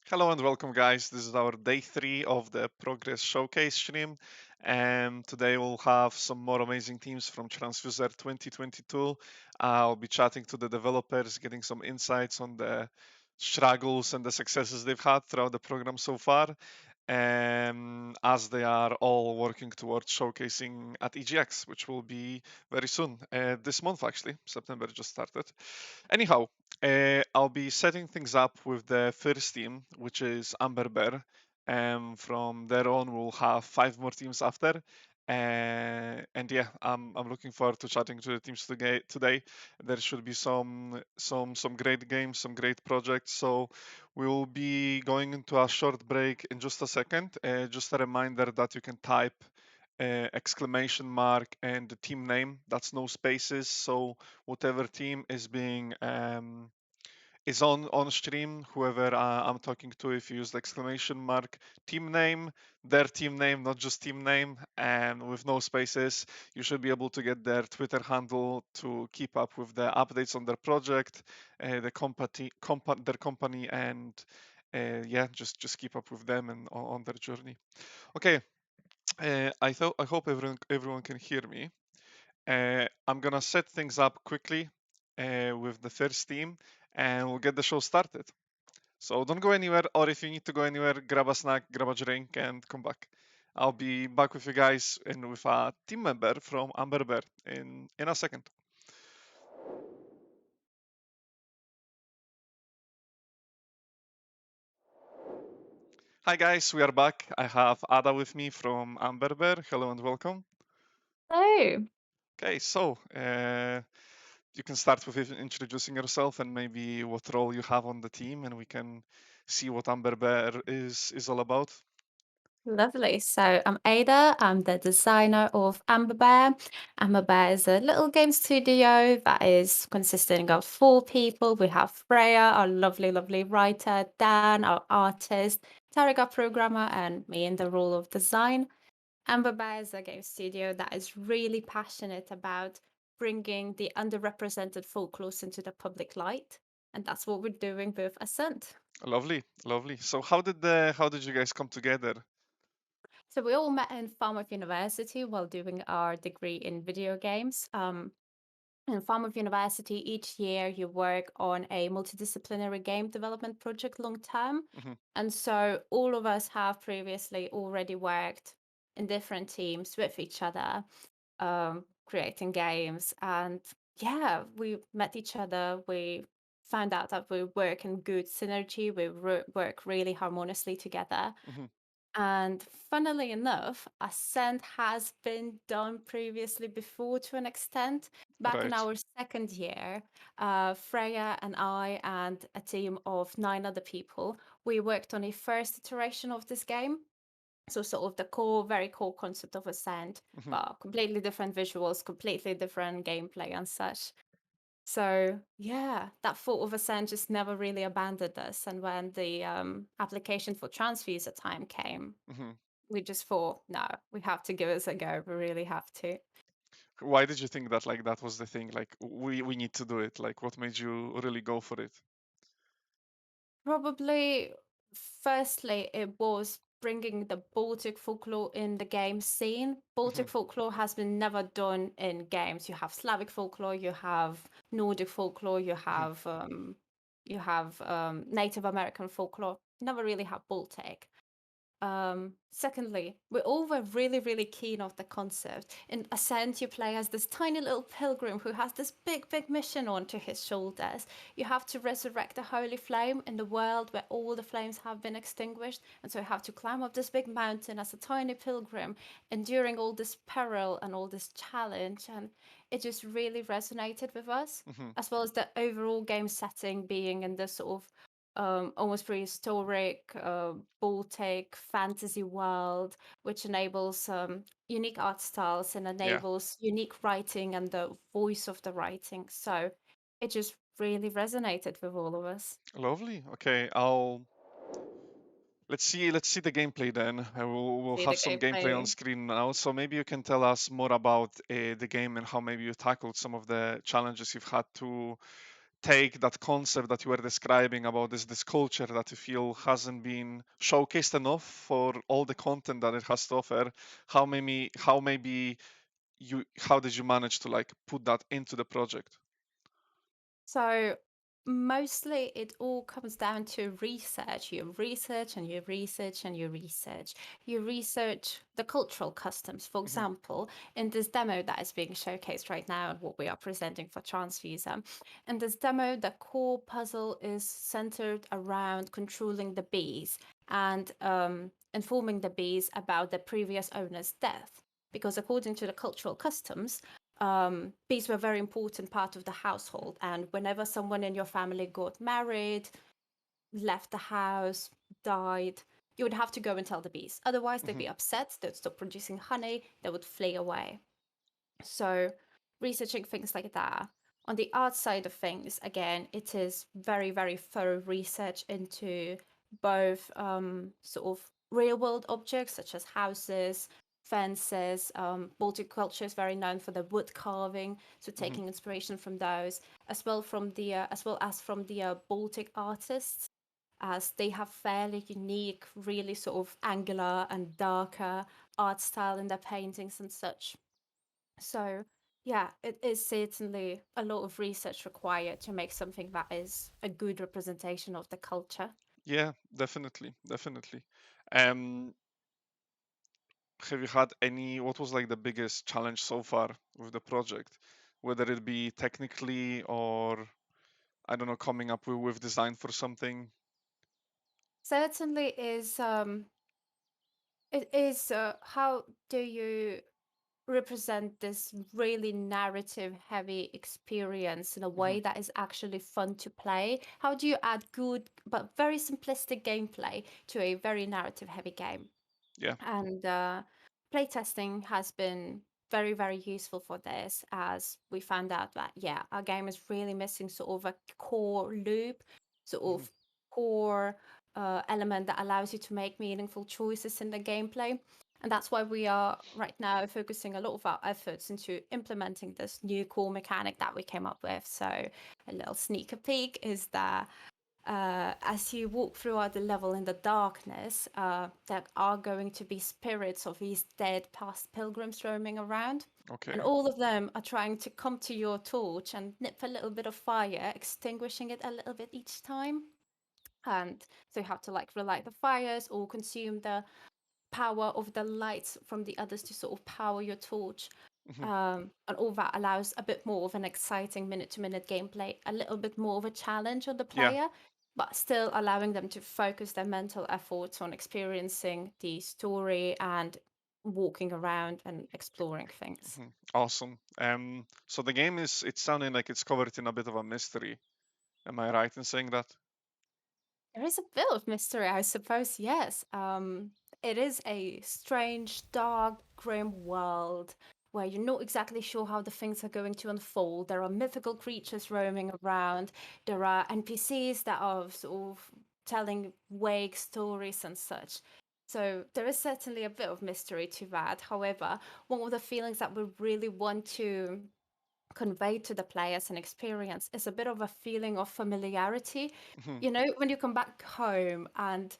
Hello and welcome, guys. This is our day three of the Progress Showcase stream. And today we'll have some more amazing teams from Tranzfuser 2022. I'll be chatting to the developers, getting some insights on the struggles and the successes they've had throughout the program so far. As they are all working towards showcasing at EGX, which will be very soon, this month actually. September just started. Anyhow, I'll be setting things up with the first team, which is Amber Bear. From there on, we'll have five more teams after. And yeah, I'm looking forward to chatting to the teams today. There should be some great games, some great projects. So we'll be going into a short break in just a second. Just a reminder that you can type exclamation mark and the team name. That's no spaces. So whatever team is being is on stream, whoever I'm talking to, if you use the exclamation mark team name, their team name, not just team name, and with no spaces, you should be able to get their Twitter handle to keep up with the updates on their project, their company, and yeah, just keep up with them and on their journey. Okay, I hope everyone can hear me. I'm gonna set things up quickly with the first team, and we'll get the show started. So don't go anywhere, or if you need to go anywhere, grab a snack, grab a drink, and come back. I'll be back with you guys and with a team member from Amber Bear in a second. Hi guys, we are back. I have Ada with me from Amber Bear. Hello and welcome. Hello. Okay, so you can start with introducing yourself and maybe what role you have on the team, and we can see what Amber Bear is all about. Lovely. So I'm Ada. I'm the designer of Amber Bear. Amber Bear is a little game studio that is consisting of four people. We have Freya, our lovely, lovely writer, Dan, our artist, Tarek, programmer, and me in the role of design. Amber Bear is a game studio that is really passionate about bringing the underrepresented folklore into the public light. And that's what we're doing with Ascent. Lovely, lovely. So how did you guys come together? So we all met in Falmouth University while doing our degree in video games. In Falmouth University, each year you work on a multidisciplinary game development project long term. Hmm. And so all of us have previously already worked in different teams with each other, creating games. And yeah, we met each other. We found out that we work in good synergy. We work really harmoniously together. Hmm. And funnily enough, Ascent has been done previously before to an extent. Back in Right. our second year, Freya and I and a team of nine other people, we worked on a first iteration of this game. So sort of the core, very core concept of Ascent, Hmm. but completely different visuals, completely different gameplay and such. So yeah, that thought of Ascent just never really abandoned us. And when the application for Transfuser time came, Hmm. we just thought, no, we have to give this a go. We really have to. Why did you think that that was the thing? Like we need to do it. Like what made you really go for it? Probably, firstly, it was bringing the Baltic folklore in the game scene. Hmm. Baltic folklore has been never done in games. You have Slavic folklore, you have Nordic folklore, Hmm. you have Native American folklore. Never really have Baltic. Secondly, we all were really, really keen of the concept. In Ascent, you play as this tiny little pilgrim who has this big, big mission onto his shoulders. You have to resurrect the holy flame in the world where all the flames have been extinguished. And so you have to climb up this big mountain as a tiny pilgrim, enduring all this peril and all this challenge. And it just really resonated with us, Hmm. as well as the overall game setting being in this sort of almost prehistoric Baltic fantasy world, which enables unique art styles and Yeah. enables unique writing and the voice of the writing. So it just really resonated with all of us. Lovely. Okay, I'll let's see the gameplay then. We'll See have the some gameplay on gameplay. screen now. So maybe you can tell us more about the game and how maybe you tackled some of the challenges you've had take that concept that you were describing about this culture that you feel hasn't been showcased enough for all the content that it has to offer? How maybe you how did you manage to like put that into the project? So mostly it all comes down to research. You research and you research and you research. You research the cultural customs. For Hmm. example, in this demo that is being showcased right now and what we are presenting for Tranzfuser, in this demo, the core puzzle is centered around controlling the bees and informing the bees about the previous owner's death. Because according to the cultural customs, bees were a very important part of the household. And whenever someone in your family got married, left the house, died, you would have to go and tell the bees. Otherwise, they'd Hmm. be upset, they'd stop producing honey, they would flee away. So, researching things like that. On the art side of things, again, it is very, very thorough research into both sort of real world objects such as houses, fences. Baltic culture is very known for the wood carving, so Hmm. taking inspiration from those, as well as from the Baltic artists, as they have fairly unique, really sort of angular and darker art style in their paintings and such. So, yeah, it is certainly a lot of research required to make something that is a good representation of the culture. Yeah, definitely, definitely. Um, have you had any? What was like the biggest challenge so far with the project, whether it be technically or I don't know, coming up with design for something? Certainly is how do you represent this really narrative heavy experience in a Hmm. way that is actually fun to play? How do you add good but very simplistic gameplay to a very narrative heavy game? Yeah. And playtesting has been very, very useful for this, as we found out that, yeah, our game is really missing sort of a core loop, sort Hmm. of core element that allows you to make meaningful choices in the gameplay. And that's why we are right now focusing a lot of our efforts into implementing this new core mechanic that we came up with. So, a little sneaker peek is that as you walk throughout the level in the darkness, there are going to be spirits of these dead past pilgrims roaming around. And Okay. all of them are trying to come to your torch and nip a little bit of fire, extinguishing it a little bit each time. And so you have to like relight the fires or consume the power of the lights from the others to sort of power your torch. Hmm. And all that allows a bit more of an exciting minute to minute gameplay, a little bit more of a challenge on the Yeah. player, but still allowing them to focus their mental efforts on experiencing the story and walking around and exploring things. Hmm. Awesome. So the game is it's sounding like it's covered in a bit of a mystery. Am I right in saying that? There is a bit of mystery, I suppose, yes. It is a strange, dark, grim world where you're not exactly sure how the things are going to unfold. There are mythical creatures roaming around. There are NPCs that are sort of telling vague stories and such. So there is certainly a bit of mystery to that. However, one of the feelings that we really want to convey to the players and experience is a bit of a feeling of familiarity. Hmm. You know, when you come back home and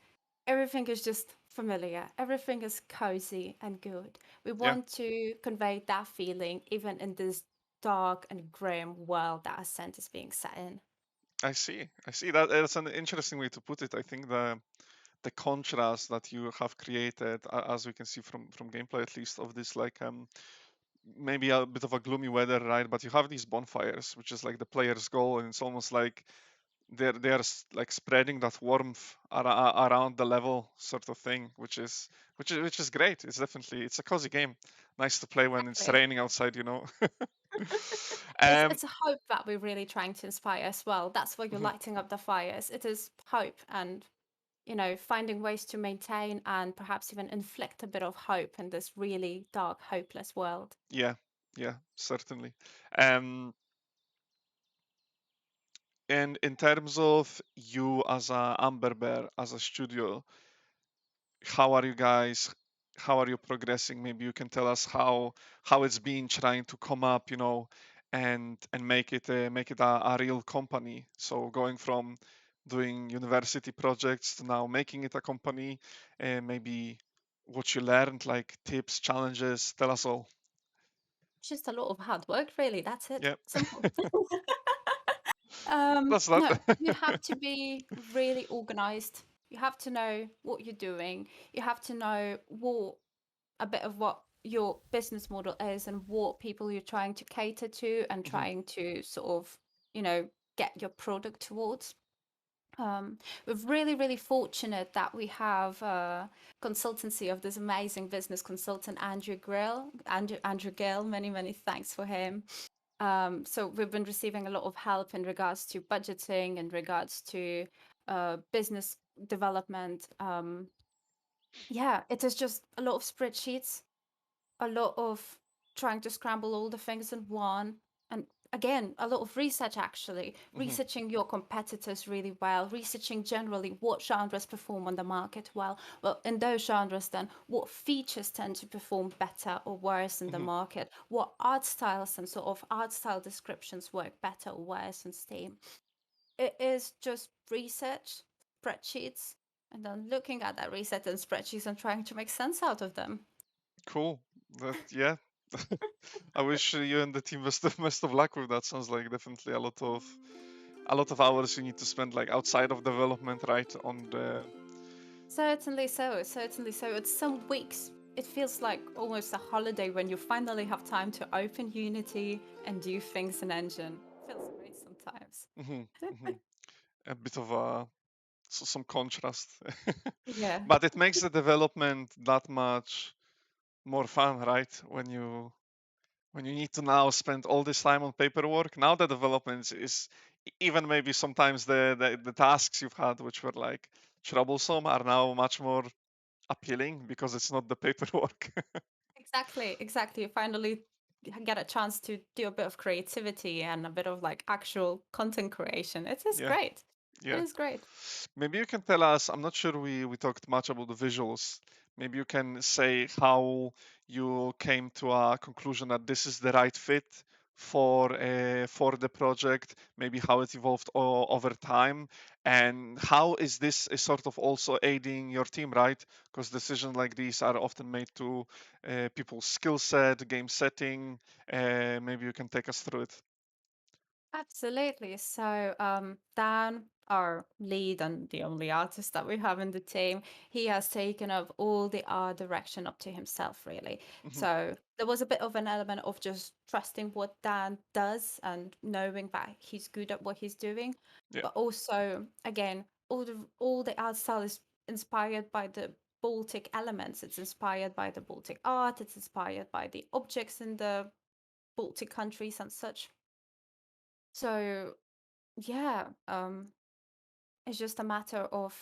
everything is just familiar, everything is cozy and good. We Yeah. want to convey that feeling even in this dark and grim world that Ascent is being set in. I see. I see. That's an interesting way to put it. I think the contrast that you have created, as we can see from gameplay at least, of this like maybe a bit of a gloomy weather, right? But you have these bonfires, which is like the player's goal, and it's almost like like spreading that warmth around the level, sort of thing, which is great. It's definitely it's a cozy game, nice to play when it's Exactly. raining outside, you know. It's um, it's a hope that we're really trying to inspire as well. That's why you're mhm, lighting up the fires. It is hope and finding ways to maintain and perhaps even inflict a bit of hope in this really dark, hopeless world. yeah, yeah, certainly. Um, and in terms of you as a Amber Bear, as a studio, how are you guys? How are you progressing? Maybe you can tell us how it's been trying to come up, and make it a real company. So going from doing university projects to now making it a company, maybe what you learned, like tips, challenges, tell us all. Just a lot of hard work, really. That's it. Yeah, Simple. that's that. No, you have to be really organized. You have to know what you're doing. You have to know what a bit of what your business model is and what people you're trying to cater to and Hmm. trying to sort of, get your product towards. Um, we're really, really fortunate that we have a consultancy of this amazing business consultant, Andrew Gill. Many, many thanks for him. So we've been receiving a lot of help in regards to budgeting, in regards to business development. Yeah, it is just a lot of spreadsheets, a lot of trying to scramble all the things in one. And again, a lot of research actually, Hmm. researching your competitors really well, researching generally what genres perform on the market well. Well, in those genres, then what features tend to perform better or worse in the Hmm. market, what art styles and sort of art style descriptions work better or worse in Steam. It is just research, spreadsheets, and then looking at that research and spreadsheets and trying to make sense out of them. Cool. That yeah. I wish you and the team best of luck with that. Sounds like definitely a lot of hours you need to spend like outside of development, right? On the Certainly so, certainly so. It's some weeks. It feels like almost a holiday when you finally have time to open Unity and do things in Engine. Feels great sometimes. mhm, mhm. A bit of a some contrast, Yeah, but it makes the development that much more fun, right? When you need to now spend all this time on paperwork. Now the development is even maybe sometimes the tasks you've had, which were like troublesome, are now much more appealing because it's not the paperwork. exactly, exactly. You finally get a chance to do a bit of creativity and a bit of like actual content creation. It is Yeah, great. It yeah. is great. Maybe you can tell us, I'm not sure we talked much about the visuals. Maybe you can say how you came to a conclusion that this is the right fit for the project, maybe how it evolved over time, and how is this is sort of also aiding your team, right? Because decisions like these are often made to people's skill set, game setting. Maybe you can take us through it. Absolutely. So, Dan, our lead and the only artist that we have in the team, he has taken up all the art direction up to himself, really. Hmm. So, there was a bit of an element of just trusting what Dan does and knowing that he's good at what he's doing. Yeah, But also, again, all the art style is inspired by the Baltic elements. It's inspired by the Baltic art. It's inspired by the objects in the Baltic countries and such. So yeah, it's just a matter of,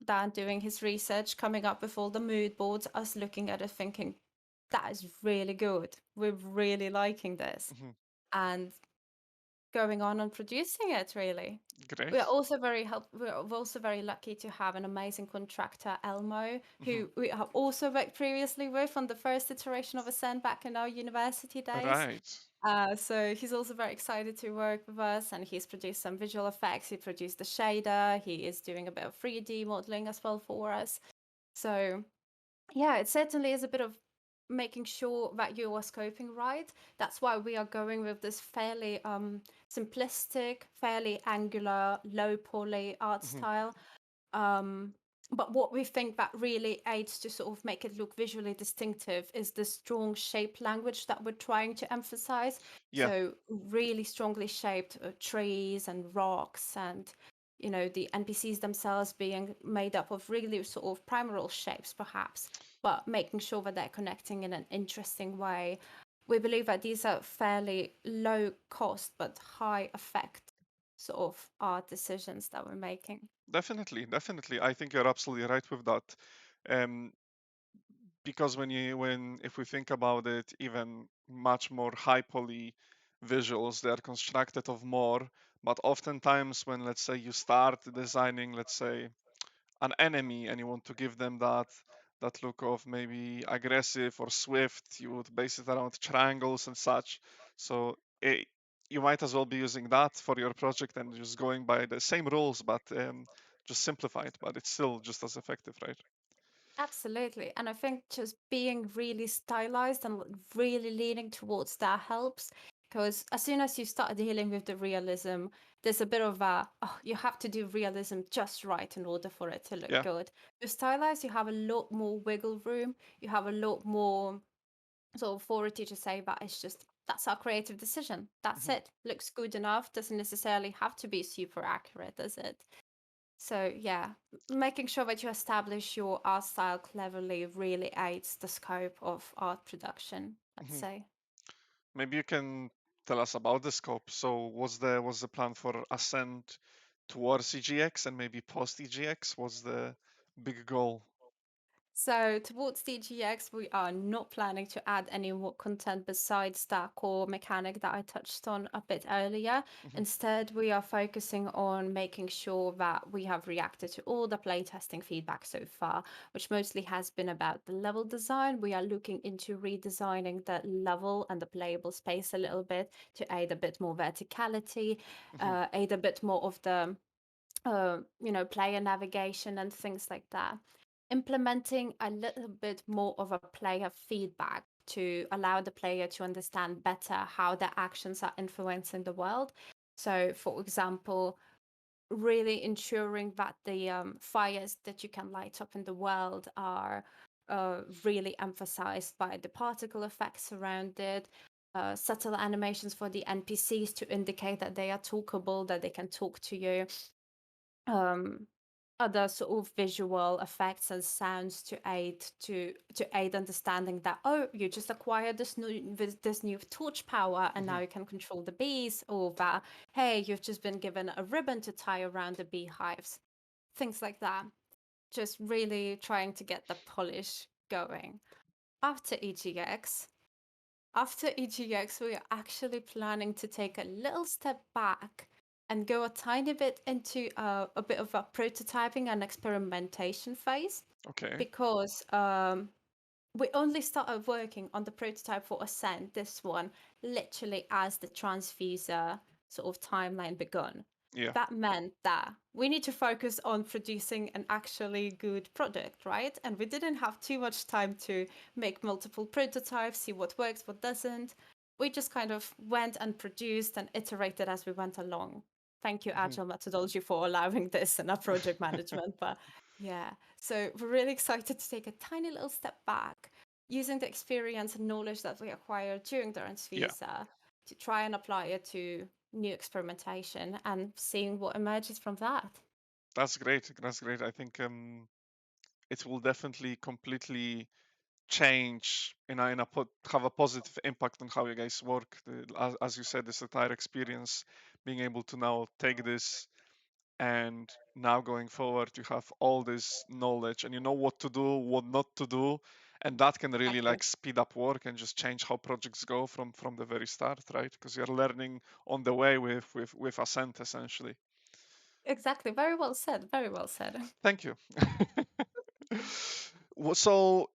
Dan doing his research, coming up with all the mood boards, us looking at it thinking, that is really good. We're really liking this. hmm, And going on and producing it really. great. We're also very lucky to have an amazing contractor, Elmo, Hmm. who we have also worked previously with on the first iteration of Ascend back in our university days. Right. So he's also very excited to work with us, and he's produced some visual effects. He produced the shader. He is doing a bit of 3D modeling as well for us. So yeah, it certainly is a bit of making sure that you are scoping right. That's why we are going with this fairly simplistic, fairly angular, low poly art Hmm. style. Um, but what we think that really aids to sort of make it look visually distinctive is the strong shape language that we're trying to emphasize. Yeah, So really strongly shaped trees and rocks and the NPCs themselves being made up of really sort of primal shapes perhaps, but making sure that they're connecting in an interesting way. We believe that these are fairly low cost but high effect sort of art decisions that we're making. definitely, definitely. I think you're absolutely right with that. Um, because when if we think about it, even much more high poly visuals, they are constructed of more. But oftentimes, when let's say you start designing, let's say an enemy, and you want to give them that look of maybe aggressive or swift, you would base it around triangles and such. So it, you might as well be using that for your project and just going by the same rules, but just simplified. But it's still just as effective, right? Absolutely. And I think just being really stylized and really leaning towards that helps. Because as soon as you start dealing with the realism, there's a bit of a, oh, you have to do realism just right in order for it to look Yeah. good. With stylized, you have a lot more wiggle room. You have a lot more sort of authority to say that it's just, that's our creative decision. That's Mhm. it. Looks good enough. Doesn't necessarily have to be super accurate, does it? So yeah, making sure that you establish your art style cleverly really aids the scope of art production, I'd Mhm. say. Maybe you can tell us about the scope. So, what's the plan for Ascent towards EGX and maybe post EGX? What's the big goal? So towards DGX, we are not planning to add any more content besides that core mechanic that I touched on a bit earlier. Mhm. Instead, we are focusing on making sure that we have reacted to all the playtesting feedback so far, which mostly has been about the level design. We are looking into redesigning the level and the playable space a little bit to aid a bit more verticality, Mhm. aid a bit more of the player navigation and things like that. Implementing a little bit more of a player feedback to allow the player to understand better how their actions are influencing the world. So, for example, really ensuring that the fires that you can light up in the world are really emphasized by the particle effects around it. Subtle animations for the NPCs to indicate that they are talkable, that they can talk to you, um, other sort of visual effects and sounds to aid understanding that, oh, you just acquired this new torch power and now Mhm. you can control the bees, or that, hey, you've just been given a ribbon to tie around the beehives, things like that. Just really trying to get the polish going. After EGX, after EGX, we are actually planning to take a little step back and go a tiny bit into a bit of a prototyping and experimentation phase, Okay. because we only started working on the prototype for Ascent, this one, literally as the Tranzfuser sort of timeline begun. Yeah. That meant that we need to focus on producing an actually good product, right? And we didn't have too much time to make multiple prototypes, see what works, what doesn't. We just kind of went and produced and iterated as we went along. Thank you, Mhm. Agile methodology, for allowing this in our project management. But yeah, so we're really excited to take a tiny little step back, using the experience and knowledge that we acquired during the Yeah. visa to try and apply it to new experimentation and seeing what emerges from that. That's great. That's great. I think it will definitely completely change have a positive impact on how you guys work. As you said, this entire experience, being able to now take this and now going forward, you have all this knowledge and you know what to do, what not to do, and that can really Exactly. like speed up work and just change how projects go from the very start, right? Because you're learning on the way with Ascent essentially. Exactly. Very well said. Very well said. Thank you. So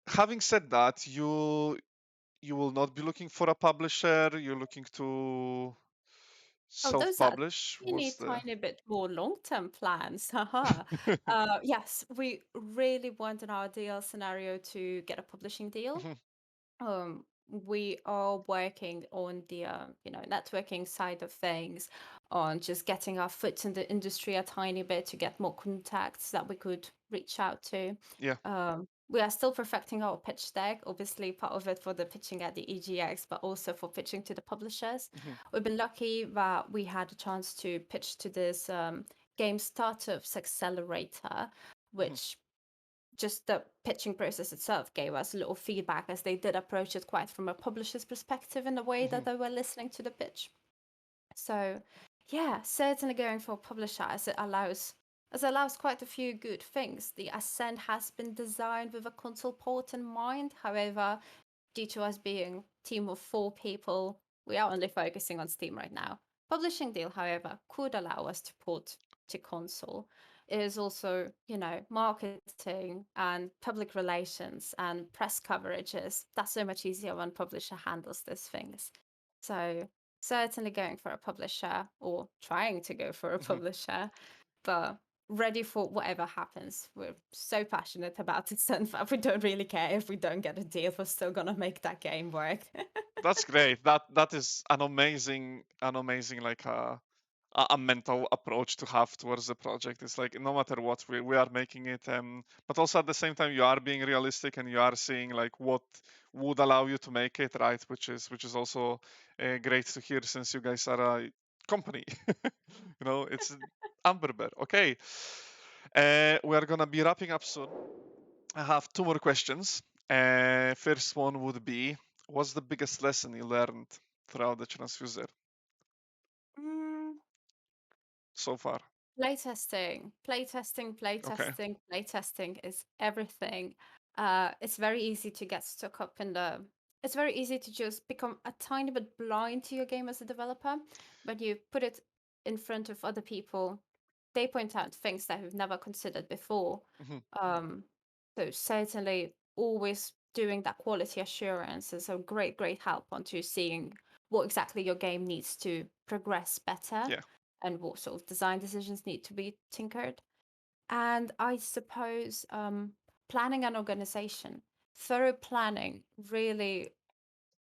having said that, you will not be looking for a publisher. You're looking to Oh, those are self-publish. teeny What's the? tiny bit more long-term plans. Haha. Yes, we really want in our ideal scenario to get a publishing deal. Mhm. We are working on the networking side of things, on just getting our foot in the industry a tiny bit to get more contacts that we could reach out to. Yeah. We are still perfecting our pitch deck, obviously part of it for the pitching at the EGX, but also for pitching to the publishers. Mhm. We've been lucky that we had a chance to pitch to this game startups accelerator, Mhm. which just the pitching process itself gave us a little feedback, as they did approach it quite from a publisher's perspective in the way that Mhm. they were listening to the pitch. So yeah, certainly going for a publisher, as it allows quite a few good things. The Ascent has been designed with a console port in mind. However, due to us being a team of 4 people, we are only focusing on Steam right now. Publishing deal, however, could allow us to port to console. It is also, marketing and public relations and press coverages. That's so much easier when publisher handles these things. So certainly going for a publisher or trying to go for a Mhm. publisher, but ready for whatever happens. We're so passionate about it, and we don't really care if we don't get a deal. We're still gonna make that game work. That's great. That is an amazing like a mental approach to have towards the project. It's like no matter what, we are making it, but also at the same time you are being realistic and you are seeing like what would allow you to make it right, which is also great to hear since you guys are a company. It's Amberber. Okay, we are gonna be wrapping up soon. I have two more questions. First one would be, what's the biggest lesson you learned throughout the transfuser Mm, so far? Playtesting, playtesting, Okay. playtesting, playtesting is everything. It's very easy to get stuck up in the. It's very easy to just become a tiny bit blind to your game as a developer, but you put it in front of other people. They point out things that we've never considered before. Hmm. Um, so certainly, always doing that quality assurance is a great, great help onto seeing what exactly your game needs to progress better Yeah. and what sort of design decisions need to be tinkered. And I suppose planning and organization, thorough planning really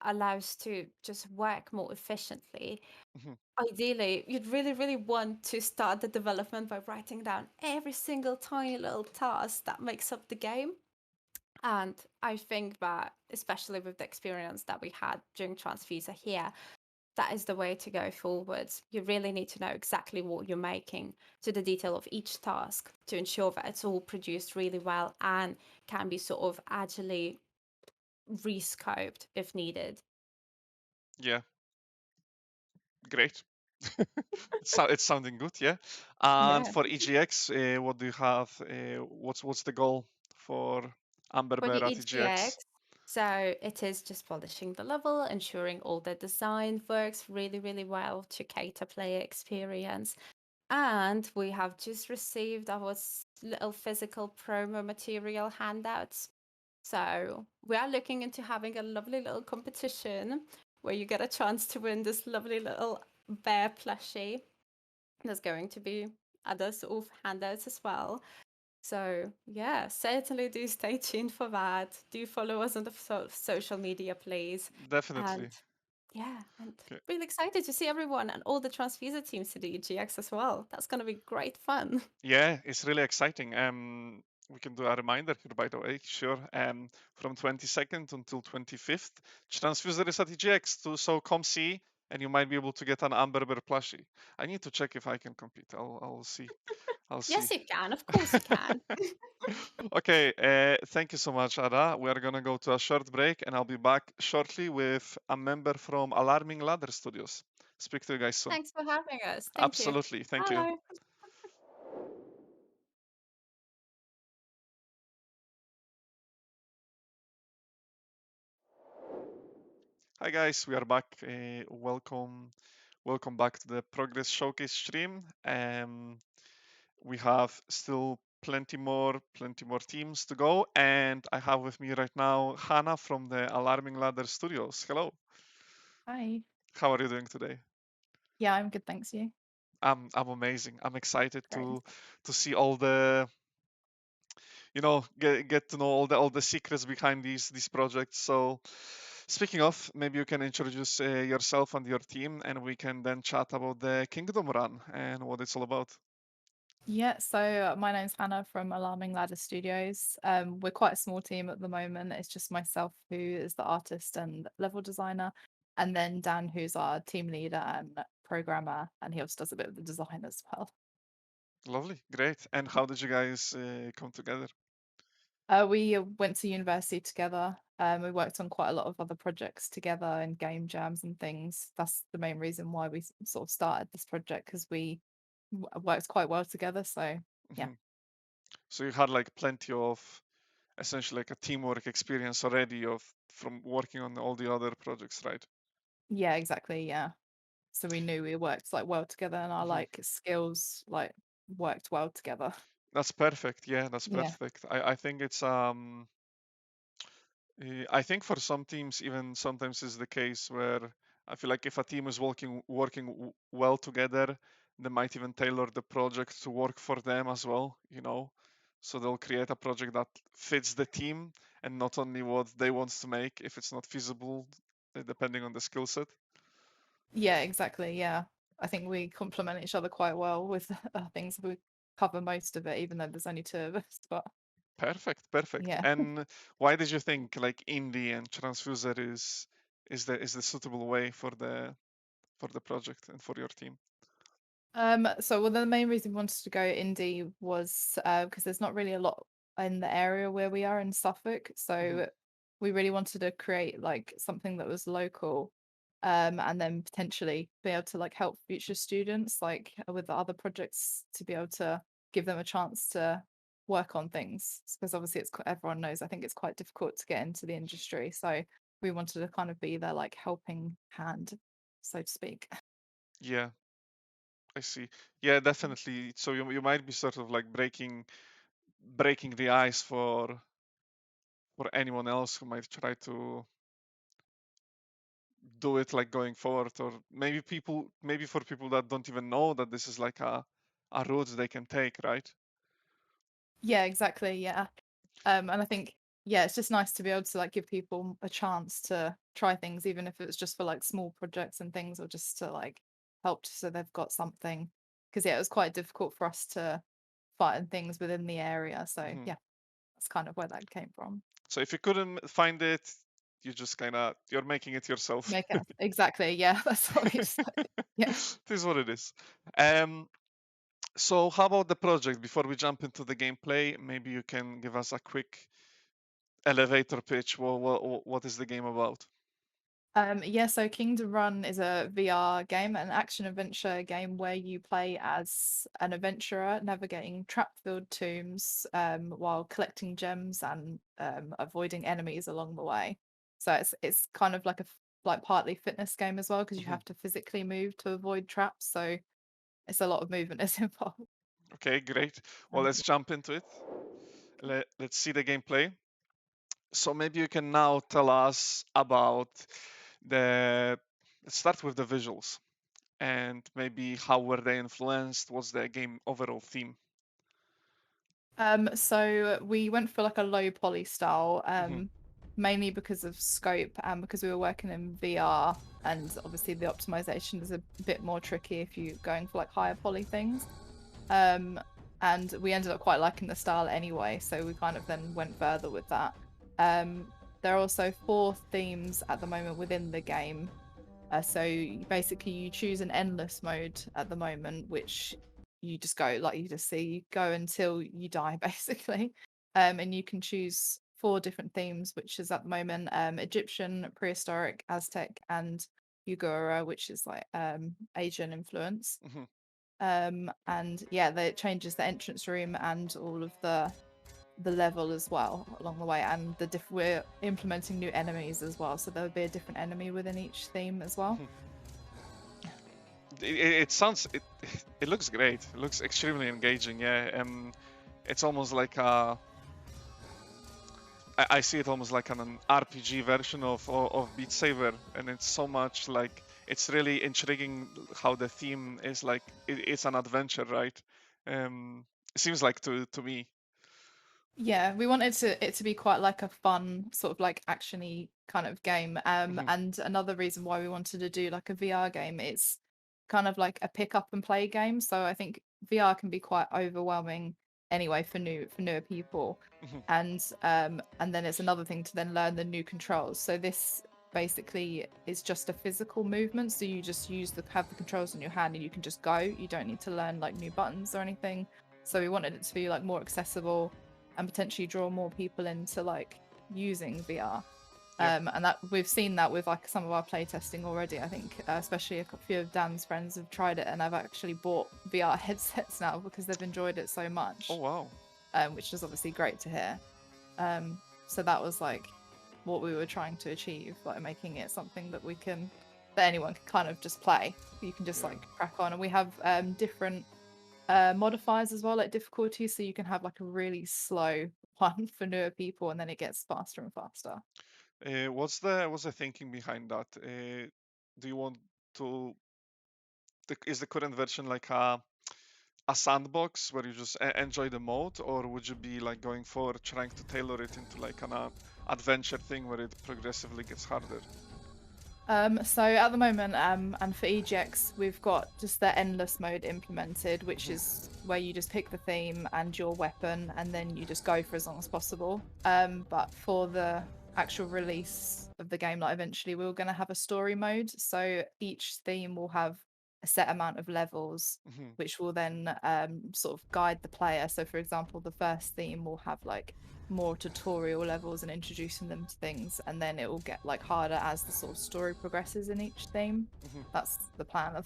allows to just work more efficiently. Hmm. Ideally, you'd really, really want to start the development by writing down every single tiny little task that makes up the game. And I think that, especially with the experience that we had during Transfuser here, that is the way to go forwards. You really need to know exactly what you're making to the detail of each task to ensure that it's all produced really well and can be sort of agilely rescoped if needed. Yeah. Great. It's sounding good. Yeah. And Yeah. for EGX, what do you have? What's the goal for Amber For the Bear at EGX, EGX? so it is just polishing the level, ensuring all the design works really, really well to cater player experience. And we have just received our little physical promo material handouts. So we are looking into having a lovely little competition where you get a chance to win this lovely little bear plushie. There's going to be other sort of handouts as well. So yeah, certainly do stay tuned for that. Do follow us on the social media, please. And Definitely. yeah, and Okay. really excited to see everyone and all the Transfuser teams to the EGX as well. That's going to be great fun. Yeah, it's really exciting. We can do a reminder here, by the way. Sure. From 22nd until 25th, Transfuser is at EGX, too, so come see, and you might be able to get an Amber Bear plushie. I need to check if I can compete. I'll see. I'll see. Yes, you can. Of course, you can. Okay. Thank you so much, Ada. We are gonna go to a short break, and I'll be back shortly with a member from Alarming Ladder Studios. Speak to you guys soon. Thanks for having us. Thank you. Absolutely. Thank you. Bye. Hi guys, we are back. Welcome back to the Progress Showcase stream. We have still plenty more teams to go, and I have with me right now Hannah from the Alarming Ladder Studios. Hello, Hi. how are you doing today? Yeah, I'm good, thanks you. I'm amazing. I'm excited Great. to see all the get to know all the secrets behind these projects. So, speaking of, maybe you can introduce yourself and your team, and we can then chat about the Kingdom Run and what it's all about. Yeah, so my name's Hannah from Alarming Ladder Studios. We're quite a small team at the moment. It's just myself who is the artist and level designer, and then Dan, who's our team leader and programmer, and he also does a bit of the design as well. Lovely, great. And how did you guys come together? We went to university together. We worked on quite a lot of other projects together and game jams and things. That's the main reason why we sort of started this project because we worked quite well together. So yeah. Hmm. So you had like plenty of essentially like a teamwork experience already of from working on all the other projects, right? Yeah, exactly. Yeah. So we knew we worked like well together and our Hmm. like skills like worked well together. That's perfect. Yeah, that's Yeah. perfect. I think it's I think for some teams, even sometimes is the case where I feel like if a team is working well together, they might even tailor the project to work for them as well, you know. So they'll create a project that fits the team and not only what they want to make if it's not feasible, depending on the skill set. Yeah, exactly. Yeah. I think we complement each other quite well with things. We cover most of it, even though there's only two of us. But Perfect, perfect. yeah. And why did you think like indie and transfuser is the suitable way for the project and for your team? So well, the main reason we wanted to go indie was because there's not really a lot in the area where we are in Suffolk. Hmm. So we really wanted to create like something that was local, and then potentially be able to like help future students like with the other projects to be able to give them a chance to work on things. Because obviously everyone knows I think it's quite difficult to get into the industry. So we wanted to kind of be their like helping hand, so to speak. Yeah, I see. Yeah, definitely. So you might be sort of like breaking the ice for anyone else who might try to do it like going forward, or maybe for people that don't even know that this is like a route they can take, right? Yeah, exactly. Yeah. And I think, yeah, it's just nice to be able to like give people a chance to try things, even if it's just for like small projects and things, or just to like help so they've got something. Because yeah, it was quite difficult for us to find things within the area. So Hmm. yeah, that's kind of where that came from. So if you couldn't find it, you just you're making it yourself. Make it exactly. Yeah, that's what we decided. Yeah. It is what it is. Um, so how about the project? Before we jump into the gameplay, maybe you can give us a quick elevator pitch. What is the game about? Yeah, so Kingdom Run is a VR game, an action adventure game where you play as an adventurer navigating trap-filled tombs while collecting gems and avoiding enemies along the way. So it's kind of like like partly fitness game as well because you Mhm. have to physically move to avoid traps. So it's a lot of movement is involved. Okay, great. Well, let's Yeah. jump into it. Let's see the gameplay. So maybe you can now tell us about the. Let's start with the visuals and maybe how were they influenced? What's the game overall theme? So we went for like a low poly style, Hmm. mainly because of scope and because we were working in VR, and obviously the optimization is a bit more tricky if you're going for like higher poly things. Um, and we ended up quite liking the style anyway, so we kind of then went further with that. There are also four themes at the moment within the game. Basically, you choose an endless mode at the moment, which you just go like you just see you go until you die, basically. And you can choose four different themes, which is at the moment Egyptian, prehistoric, Aztec, and Uyghur, which is like Asian influence. Hmm. And yeah, it changes the entrance room and all of the level as well along the way, and we're implementing new enemies as well, so there would be a different enemy within each theme as well. Hmm. It sounds it looks great. It looks extremely engaging. Yeah. It's almost like I see it almost like an RPG version of Beat Saber, and it's so much like it's really intriguing how the theme is like it's an adventure, right? It seems like to me. Yeah, we wanted it to be quite like a fun sort of like actiony kind of game. Hmm. And another reason why we wanted to do like a VR game, it's kind of like a pick up and play game. So I think VR can be quite overwhelming anyway for newer people. Hmm. And then it's another thing to then learn the new controls. So this basically is just a physical movement. So you just have the controls in your hand and you can just go. You don't need to learn like new buttons or anything. So we wanted it to be like more accessible and potentially draw more people into like using VR. Yeah. And that we've seen that with like some of our playtesting already. I think, especially a few of Dan's friends have tried it and have actually bought VR headsets now because they've enjoyed it so Oh much, wow. which is obviously great to hear. So that was like what we were trying to achieve, like making it something that anyone can kind of just play. You can just Yeah. like crack on, and we have different modifiers as well, like difficulty, so you can have like a really slow one for newer people and then it gets faster and faster. What's the thinking behind that? do you want to? Is the current version like a sandbox where you just enjoy the mode, or would you be like going for trying to tailor it into like an adventure thing where it progressively gets harder? So at the moment, and for EGX, we've got just the endless mode implemented, which Mhm. is where you just pick the theme and your weapon, and then you just go for as long as possible. But for the actual release of the game, like eventually, we're going to have a story mode. So each theme will have a set amount of levels, Mhm. which will then sort of guide the player. So, for example, the first theme will have like more tutorial levels and introducing them to things, and then it will get like harder as the sort of story progresses in each theme. Mhm. That's the plan of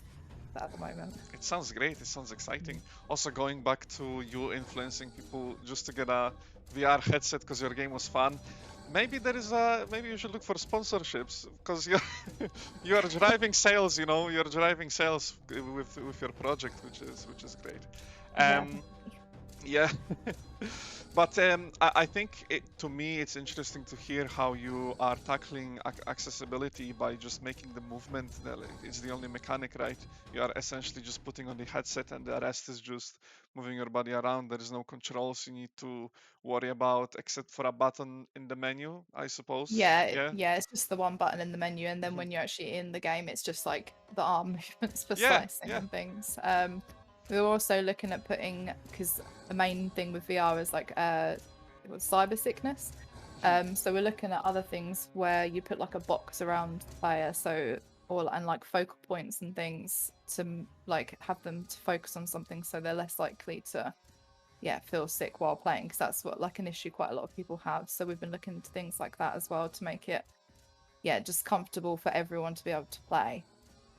that at the moment. It sounds great. It sounds exciting. Also, going back to you influencing people just to get a VR headset because your game was fun. Maybe there is a. Maybe you should look for sponsorships because you're you are driving sales. You know, you're driving sales with your project, which is great. Yeah, Um, yeah. But I think to me it's interesting to hear how you are tackling accessibility by just making the movement. It's the only mechanic, right? You are essentially just putting on the headset, and the rest is just moving your body around. There is no controls you need to worry about, except for a button in the menu, I suppose. yeah, Yeah. yeah. It's just the one button in the menu, and then Mhm. when you're actually in the game, it's just like the arm movements for Yeah. slicing Yeah. and things. We were also looking at putting, because the main thing with VR is like it was cyber sickness. Mhm. So we're looking at other things where you put like a box around the player, so or and like focal points and things to like have them to focus on something, so they're less likely to feel sick while playing, because that's what like an issue quite a lot of people have. So we've been looking into things like that as well to make it just comfortable for everyone to be able to play,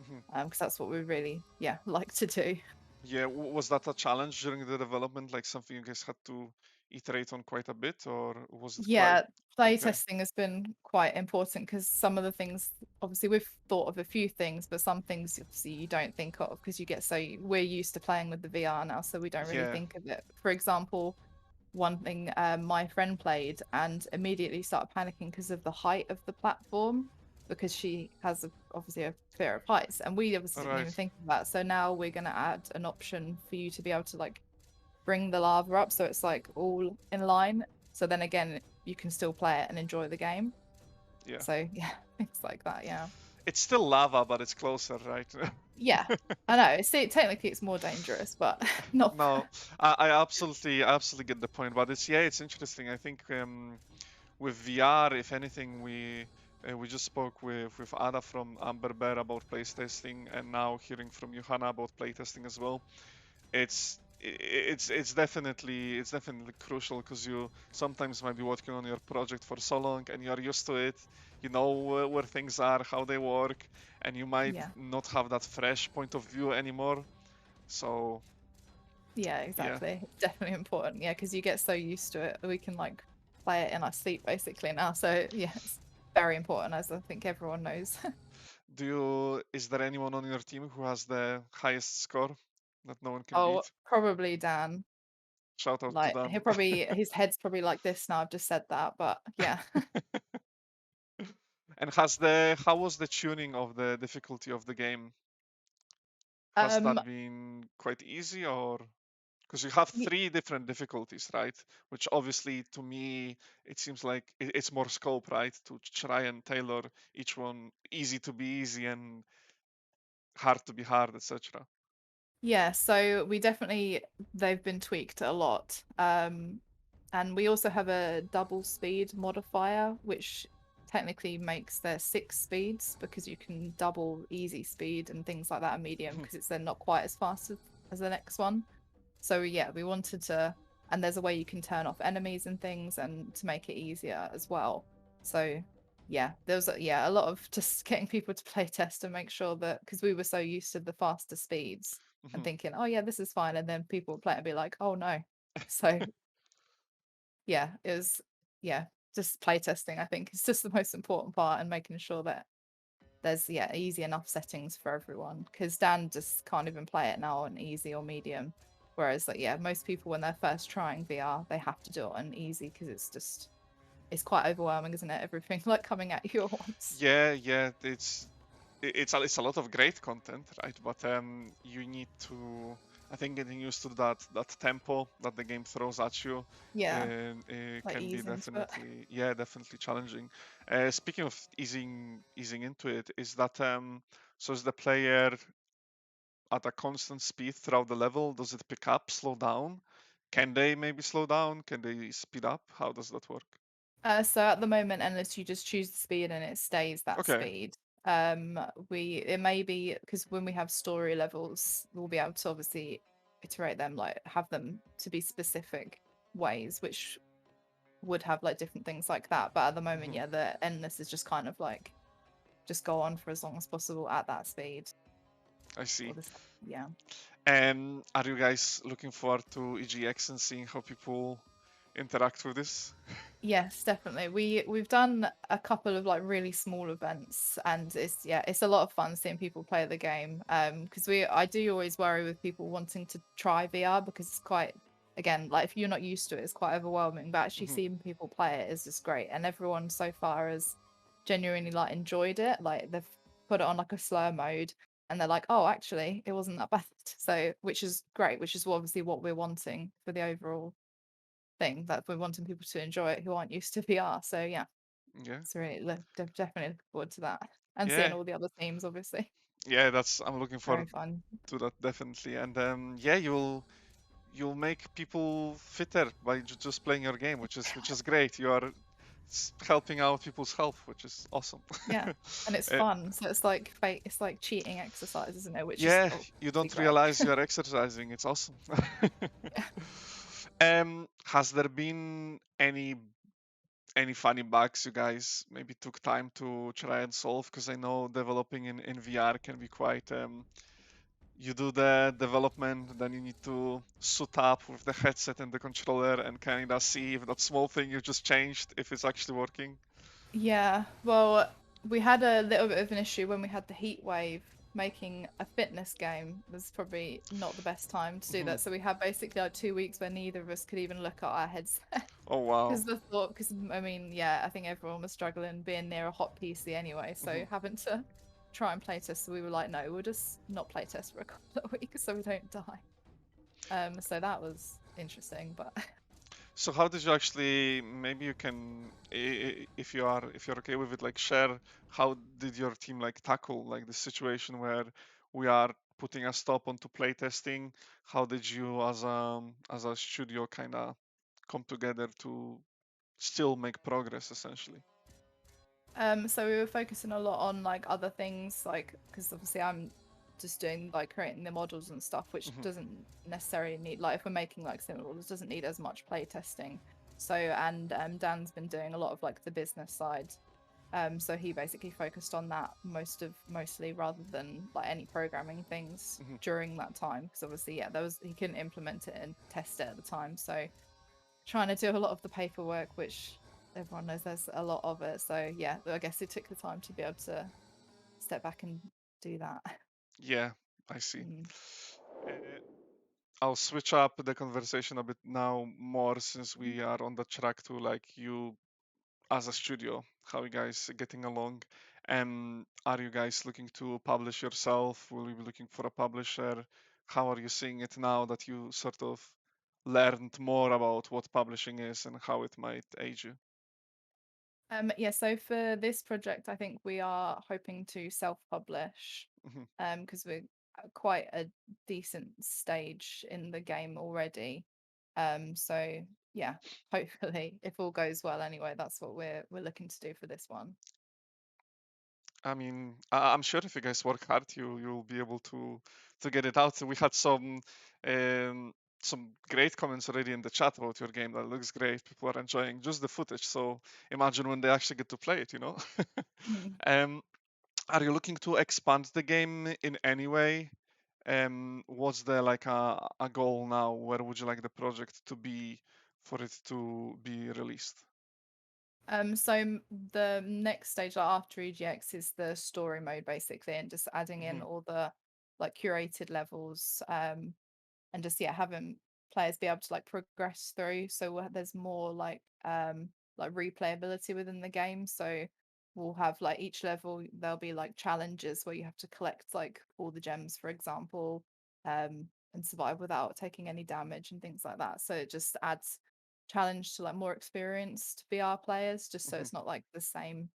Mhm. because that's what we really like to do. Yeah. Was that a challenge during the development? Like something you guys had to iterate on quite a bit, or was it quite Yeah, play okay? testing has been quite important, because some of the things, obviously, we've thought of a few things, but some things obviously you don't think of because you get so we're used to playing with the VR now, so we don't really Yeah. think of it. For example, one thing my friend played and immediately started panicking because of the height of the platform, because she has obviously a fear of heights, and we All obviously didn't even right. think of that. So now we're going to add an option for you to be able to like bring the lava up so it's like all in line, so then again you can still play it and enjoy the game. Yeah. So yeah, things like that. Yeah, It's still lava, but it's closer, right? yeah, I know technically it's more dangerous, but not. No, I absolutely get the point. But it's interesting. I think with VR, if anything, we just spoke with Ada from Amber Bear about playtesting, and now hearing from Johanna about playtesting as well. It's definitely crucial because you sometimes might be working on your project for so long and you're used to it. You know where things are, how they work, and you might Yeah, not have that fresh point of view anymore. So yeah, yeah. exactly. It's definitely important. Yeah, because you get so used to it, we can like play it in our sleep basically now. So yeah, it's very important, as I think everyone knows. Is there anyone on your team who has the highest score that no one can Oh, beat? probably Dan. Shout out to Like Dan. his head's probably like this now. I've just said that, but yeah. And how was the tuning of the difficulty of the game? Has Um, that been quite easy, or because you have y- three different difficulties, right? Which obviously to me it seems like it's more scope, right? To try and tailor each one easy to be easy and hard to be hard, etc. yeah, so we definitely they've been tweaked a lot. And we also have a double speed modifier, which technically makes there 6 speeds, because you can double easy speed and things like that, and medium, because it's then not quite as fast as the next one. So yeah, we wanted to, and there's a way you can turn off enemies and things, and to make it easier as well. So yeah, there's a lot of just getting people to play test and make sure that, because we were so used to the faster speeds and thinking, oh yeah, this is fine, and then people would play it and be like, oh no. So yeah, it was just play testing. I think it's just the most important part, and making sure that there's easy enough settings for everyone, because Dan just can't even play it now on easy or medium, whereas like most people when they're first trying VR they have to do it on easy, because it's quite overwhelming, isn't it, everything like coming at you at once. Yeah, yeah, it's. it's a lot of great content, right? But you need to, I think, getting used to that tempo that the game throws at you. Yeah, It like can be ease into it. definitely, yeah, definitely challenging. Speaking of easing into it, is that so is the player at a constant speed throughout the level? Does it pick up, slow down? Can they maybe slow down? Can they speed up? How does that work? So at the moment, unless you just choose the speed and it stays that Okay. speed, it may be because when we have story levels, we'll be able to obviously iterate them, like have them to be specific ways, which would have like different things like that. But at the moment, Hmm. yeah, the endless is just kind of like just go on for as long as possible at that speed. I see. Or this, yeah. And are you guys looking forward to EGX and seeing how people interact with this? Yes, definitely. We've done a couple of like really small events, and it's a lot of fun seeing people play the game. Because I do always worry with people wanting to try VR because it's quite, again, like if you're not used to it, it's quite overwhelming. But actually Hmm. seeing people play it is just great, and everyone so far has genuinely like enjoyed it. Like they've put it on like a slower mode, and they're like, oh, actually, it wasn't that bad. So which is great, which is obviously what we're wanting for the overall thing, that we're wanting people to enjoy it who aren't used to VR. So yeah, Yeah, it's really definitely looking forward to that and seeing yeah, all the other themes. Obviously, yeah. That's I'm looking very forward fun. to that definitely. And yeah, you'll make people fitter by just playing your game, which is great. You are helping out people's health, which is awesome. Yeah, and it's Uh, fun. So it's like fake. It's like cheating exercise, isn't it? Which is yeah, you obviously don't great. realize you're exercising. It's awesome. Yeah. Has there been any funny bugs you guys maybe took time to try and solve? Because I know developing in VR can be quite. You do the development, then you need to suit up with the headset and the controller and kind of see if that small thing you just changed, if it's actually working. Yeah, well, we had a little bit of an issue when we had the heat wave. Making a fitness game was probably not the best time to do Hmm. that. So we had basically like 2 weeks where neither of us could even look at our headset. Oh wow. Because the thought, because I mean, yeah, I think everyone was struggling being near a hot PC anyway. Hmm. So having to try and playtest, so we were like, no, we'll just not playtest for a couple of weeks so we don't die. So that was interesting, but So how did you actually? Maybe you can, if you're okay with it, like share how did your team like tackle like the situation where we are putting a stop onto playtesting? How did you as a studio kind of come together to still make progress essentially? so we were focusing a lot on like other things, like because obviously I'm just doing like creating the models and stuff, which Hmm. doesn't necessarily need, like if we're making like similar models, doesn't need as much play testing. So and Dan's been doing a lot of like the business side. So he basically focused on that mostly rather than like any programming things Hmm. during that time. Because obviously, yeah, there was he couldn't implement it and test it at the time. So trying to do a lot of the paperwork, which everyone knows there's a lot of it. So yeah, I guess it took the time to be able to step back and do that. Yeah, I see. Mm. Uh, I'll switch up the conversation a bit now more since we are on the track to like you as a studio, how you guys getting along? And are you guys looking to publish yourself? Will you be looking for a publisher? How are you seeing it now that you sort of learned more about what publishing is and how it might aid you? Yeah, so for this project, I think we are hoping to self-publish, Mhm. because we're at quite a decent stage in the game already. So yeah, hopefully, if all goes well anyway, that's what we're looking to do for this one. I mean, I'm sure if you guys work hard, you'll be able to get it out. We had um, some great comments already in the chat about your game. That looks great. People are enjoying just the footage. So imagine when they actually get to play it, you know. Mhm. um, are you looking to expand the game in any way? What's the like a goal now? Where would you like the project to be for it to be released? The next stage, like after EGX, is the story mode basically, and just adding in Hmm. all the like curated levels, and just yeah, having players be able to like progress through. So there's more like replayability within the game. So we'll have like each level there'll be like challenges where you have to collect like all the gems, for example, and survive without taking any damage and things like that. So it just adds challenge to like more experienced VR players, just so Mhm. it's not like the same,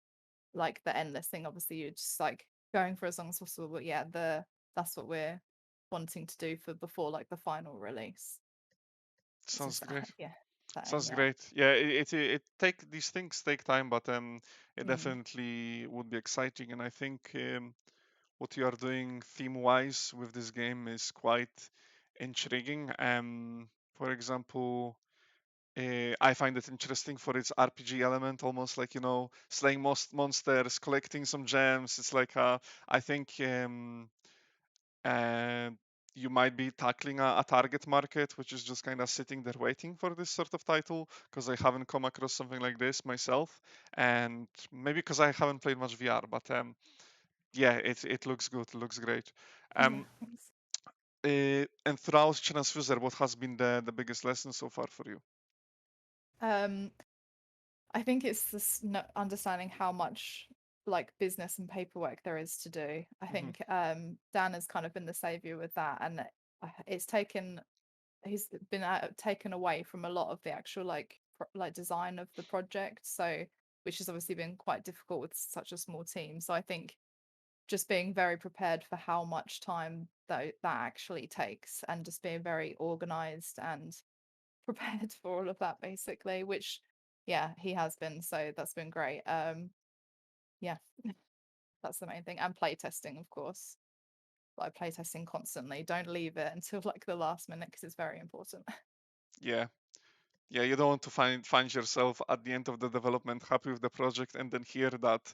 like the endless thing. Obviously, you're just like going for as long as possible. But yeah, that's what we're wanting to do for before like the final release. It's Sounds just great. yeah, exciting, Sounds yeah. great. Yeah, it take these things take time, but it Mm. definitely would be exciting. And I think what you are doing theme-wise with this game is quite intriguing. For example, I find it interesting for its RPG element, almost like slaying most monsters, collecting some gems. It's like I think uh, you might be tackling a target market, which is just kind of sitting there waiting for this sort of title, because I haven't come across something like this myself, and maybe because I haven't played much VR, but yeah, it looks good, it looks great. Yeah, Um, thanks. and throughout Transfuser, what has been the biggest lesson so far for you? Um, I think it's this understanding how much like business and paperwork there is to do. I Hmm. think Dan has kind of been the savior with that, and it's taken he's been taken away from a lot of the actual like like design of the project. So which has obviously been quite difficult with such a small team. So I think just being very prepared for how much time that actually takes, and just being very organized and prepared for all of that basically, which yeah, he has been, so that's been great. Yeah, that's the main thing. And playtesting, of course, like playtesting constantly. Don't leave it until like the last minute because it's very important. Yeah, yeah, you don't want to find yourself at the end of the development happy with the project and then hear that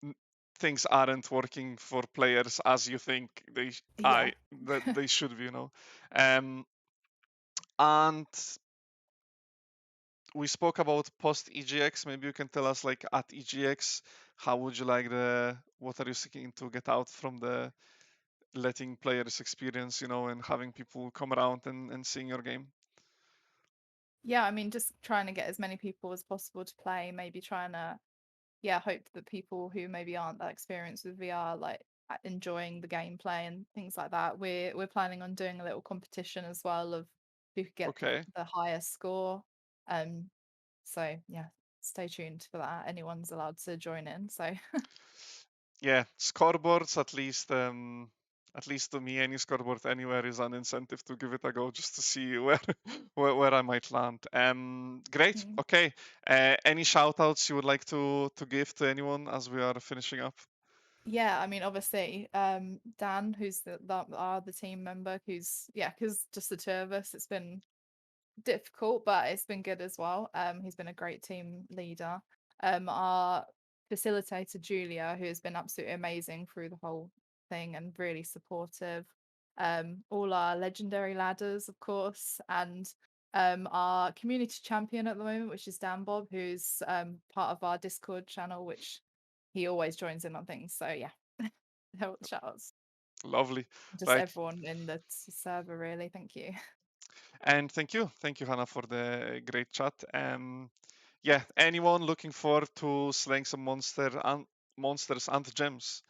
n- things aren't working for players as you think Yeah. that they should be, and we spoke about post EGX. Maybe you can tell us, like, at EGX, how would you like what are you seeking to get out from the letting players experience, and having people come around and seeing your game? Yeah, I mean, just trying to get as many people as possible to play, maybe trying to, yeah, hope that people who maybe aren't that experienced with VR, like enjoying the gameplay and things like that. We're planning on doing a little competition as well of who could get Okay. the highest score. Um, so yeah, stay tuned for that. Anyone's allowed to join in. So Yeah, scoreboards, at least to me, any scoreboard anywhere is an incentive to give it a go, just to see where where I might land. Great. mm. Okay. Any shout outs you would like to give to anyone as we are finishing up? Yeah, I mean, obviously, Dan, who's the team member, who's yeah, because just the two of us, it's been difficult, but it's been good as well. He's been a great team leader. Our facilitator Julia, who has been absolutely amazing through the whole thing and really supportive. All our legendary ladders, of course, and our community champion at the moment, which is Dan Bob, who's part of our Discord channel, which he always joins in on things. So yeah, shout outs. Lovely. Just Right. everyone in the server, really. Thank you. And thank you, Hannah, for the great chat. Yeah, anyone looking forward to slaying some monsters and gems,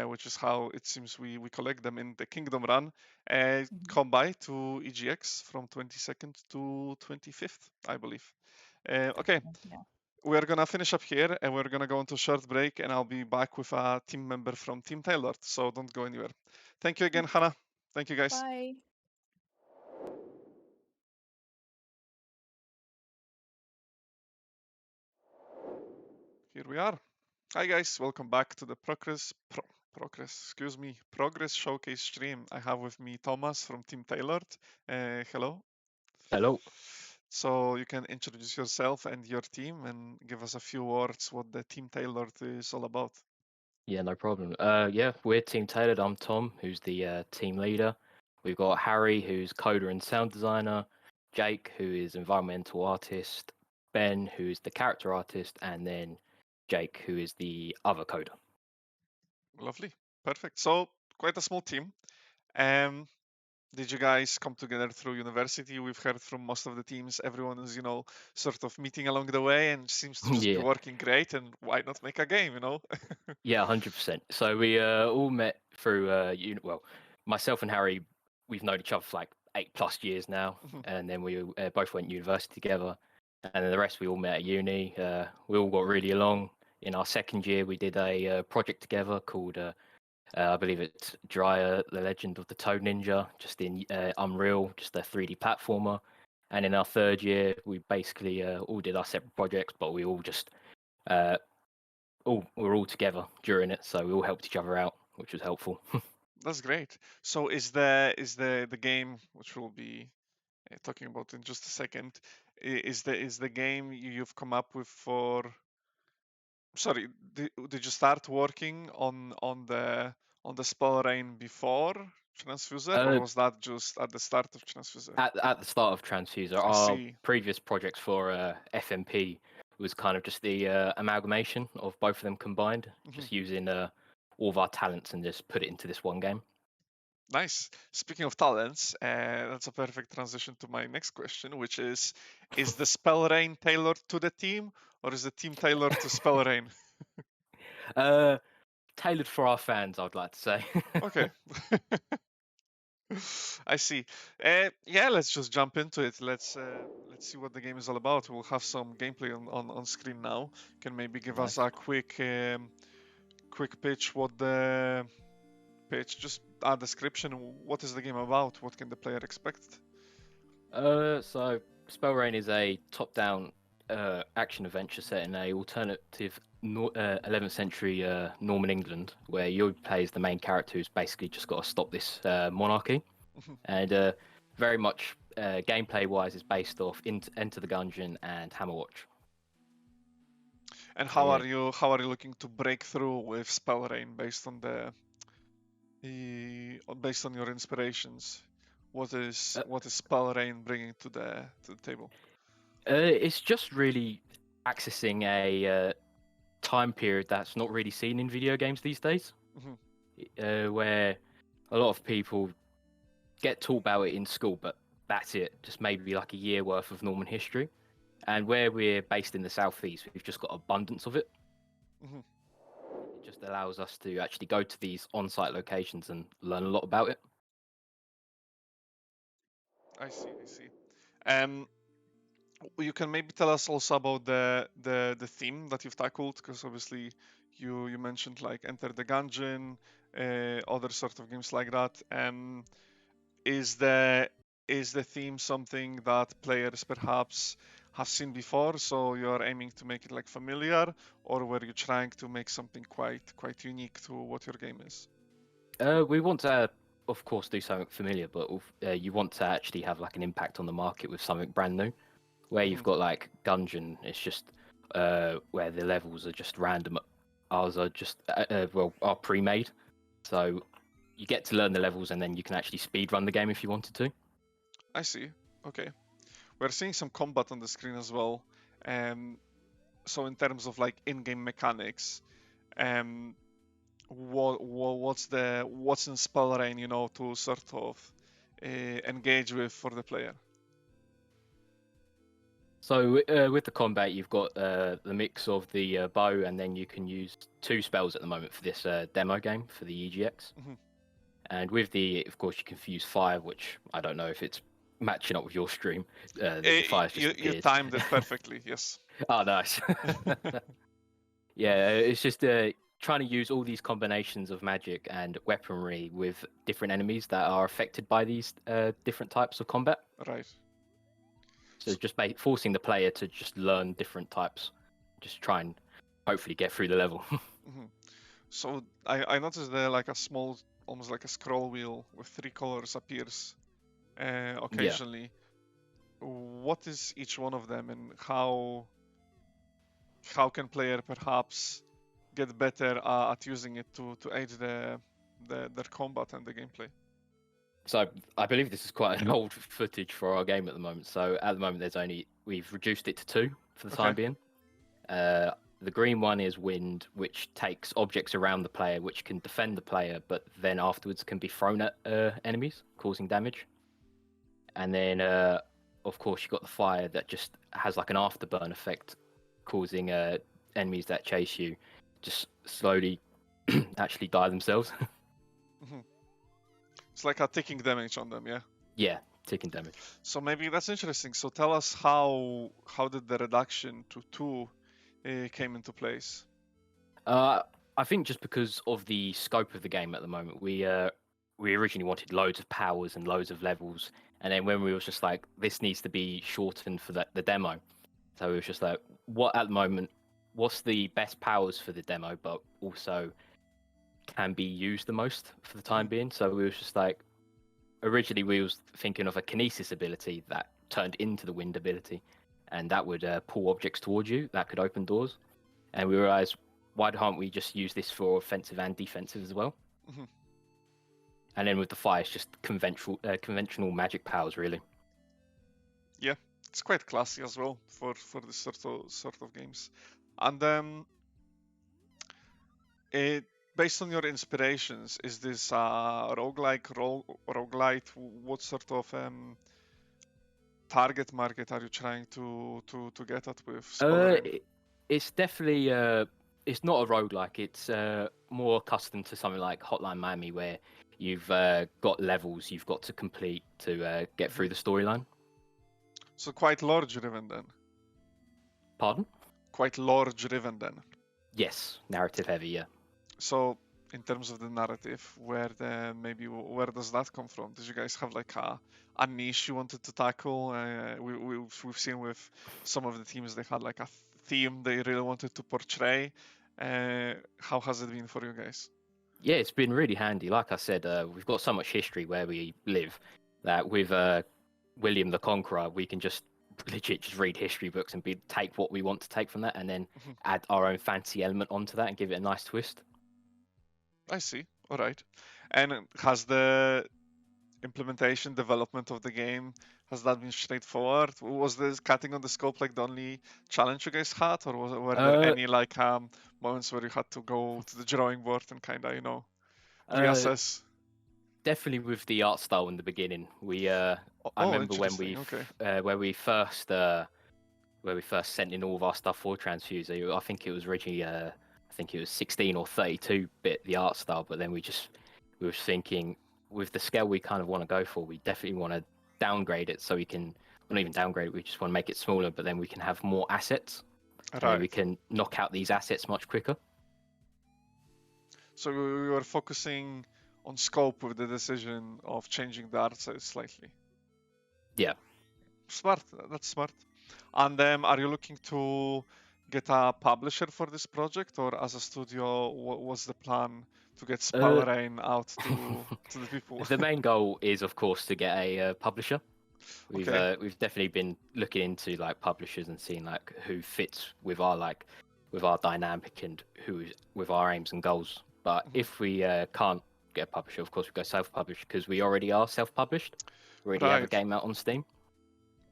which is how it seems we collect them in the Kingdom Run. Mhm. Come by to EGX from 22nd to 25th, I believe. Okay, Definitely. Yeah. we're gonna finish up here, and we're gonna go into a short break, and I'll be back with a team member from Team Taylor. So don't go anywhere. Thank you again, Hannah. Thank you, guys. Bye. Here we are. Hi guys, welcome back to the Progress Showcase stream. I have with me Thomas from Team Tailored. Hello. Hello. So you can introduce yourself and your team and give us a few words what the Team Tailored is all about. Yeah, no problem. Yeah, we're Team Tailored. I'm Tom, who's the team leader. We've got Harry, who's coder and sound designer. Jake, who is environmental artist. Ben, who's the character artist, and then Jake, who is the other coder. Lovely, perfect. So quite a small team. Um, Did you guys come together through university? We've heard from most of the teams, everyone is, sort of meeting along the way and seems to just be Yeah. working great. And why not make a game, Yeah, 100%. So we all met through well, myself and Harry, we've known each other for like 8+ years now, and then we both went university together, and then the rest we all met at uni. We all got really along. In our second year, we did a project together called I believe it's Dryer, the Legend of the Toad Ninja, just in Unreal, just a 3D platformer. And in our third year, we basically all did our separate projects, but we all just uh, we're all together during it, so we all helped each other out, which was helpful. That's great. So is the game, which we'll be talking about in just a second, is the game you've come up with for? Sorry, did you start working on the spell rain before Transfuser, or uh, was that just at the start of Transfuser? at the start of Tranzfuser, I our see. previous projects for FMP was kind of just the amalgamation of both of them combined, Mhm. just using all of our talents and just put it into this one game. Nice. Speaking of talents, that's a perfect transition to my next question, which is the spell rain tailored to the team, or is the team tailored to spell rain? Tailored for our fans, I'd like to say. Okay. I see. Yeah, let's just jump into it. Let's see what the game is all about. We'll have some gameplay on screen now. Can maybe give us Nice. a quick pitch. What the pitch? Just a description. What is the game about? What can the player expect? So Spell Rain is a top-down action adventure set in a alternative 11th century Norman England, where you play as the main character who's basically just got to stop this monarchy. And very much gameplay-wise is based off Enter the Gungeon and Hammerwatch. And So, yeah. how are you looking to break through with spell rain based on based on your inspirations? What is spell rain bringing to the table? It's just really accessing a time period that's not really seen in video games these days, where a lot of people get taught about it in school, but that's it. Just maybe like a year worth of Norman history. And where we're based in the southeast, we've just got abundance of it. It just allows us to actually go to these on-site locations and learn a lot about it. I see. You can maybe tell us also about the theme that you've tackled, because obviously you mentioned like Enter the Gungeon, other sort of games like that. Is the theme something that players perhaps have seen before, so you're aiming to make it like familiar, or were you trying to make something quite unique to what your game is? We want to, of course, do something familiar, but you want to actually have like an impact on the market with something brand new. Where you've got like Gungeon, it's just where the levels are just random. Ours are just are pre-made, so you get to learn the levels and then you can actually speed run the game if you wanted to. I see. Okay. We're seeing some combat on the screen as well. So in terms of like in-game mechanics, what's in spell rain, to sort of engage with for the player? So with the combat, you've got the mix of the bow, and then you can use 2 spells at the moment for this demo game for the EGX. And with of course, you can use fire, which I don't know if it's matching up with your stream. The fire's just You appeared. timed it perfectly. Yes. Oh, nice. Yeah, it's just trying to use all these combinations of magic and weaponry with different enemies that are affected by these different types of combat. Right. So just forcing the player to just learn different types, just try and hopefully get through the level. So I noticed there like a small, almost like a scroll wheel with 3 colors appears occasionally. Yeah. What is each one of them, and how can player perhaps get better at using it to aid their combat and the gameplay? So I believe this is quite an old footage for our game at the moment. So at the moment, we've reduced it to 2 for the time being. The green one is wind, which takes objects around the player, which can defend the player, but then afterwards can be thrown at enemies, causing damage. And then, of course, you've got the fire that just has like an afterburn effect, causing enemies that chase you just slowly actually die themselves. It's like a ticking damage on them, yeah. Yeah, ticking damage. So maybe that's interesting. So tell us how did the reduction to 2 came into place? I think just because of the scope of the game at the moment, we originally wanted loads of powers and loads of levels, and then when we was just like, this needs to be shortened for the demo, so it was just like, what at the moment, what's the best powers for the demo, but also can be used the most for the time being. So we was just like, originally we was thinking of a kinesis ability that turned into the wind ability, and that would pull objects towards you, that could open doors, and we realized, why can't we just use this for offensive and defensive as well? Mhm. And then with the fire, it's just conventional magic powers, really. Yeah, it's quite classy as well for this sort of games. And based on your inspirations, is this roguelike, roguelite? What sort of target market are you trying to get at with Spelunky? It's definitely it's not a roguelike. It's more accustomed to something like Hotline Miami, where you've got levels you've got to complete to get through the storyline. So quite lore driven then. Pardon? Quite lore driven then. Yes, narrative heavy, yeah. So in terms of the narrative, where does that come from? Did you guys have like a niche you wanted to tackle? We've seen with some of the teams, they had like a theme they really wanted to portray. How has it been for you guys? Yeah, it's been really handy. Like I said, we've got so much history where we live that with William the Conqueror, we can just legit just read history books and take what we want to take from that, and then add our own fancy element onto that and give it a nice twist. I see. All right. And has the implementation development of the game, has that been straightforward? Was this cutting on the scope like the only challenge you guys had, or were there any like moments where you had to go to the drawing board and kind of reassess? Definitely with the art style in the beginning. I remember when we first sent in all of our stuff for Tranzfuser. I think it was originally 16 or 32-bit the art style, but then we were thinking, with the scale we kind of want to go for, we definitely want to downgrade it so we can, well, not even downgrade it, we just want to make it smaller, but then we can have more assets. Right. We can knock out these assets much quicker. So we were focusing on scope with the decision of changing the art size slightly. Yeah. Smart. That's smart. And are you looking to get a publisher for this project, or as a studio, what was the plan to get Spellrain out to the people? The main goal is, of course, to get a publisher. We've definitely been looking into like publishers and seeing like who fits with our dynamic and who with our aims and goals. But if we can't get a publisher, of course we go self-published, because we already are self-published. We already have a game out on Steam.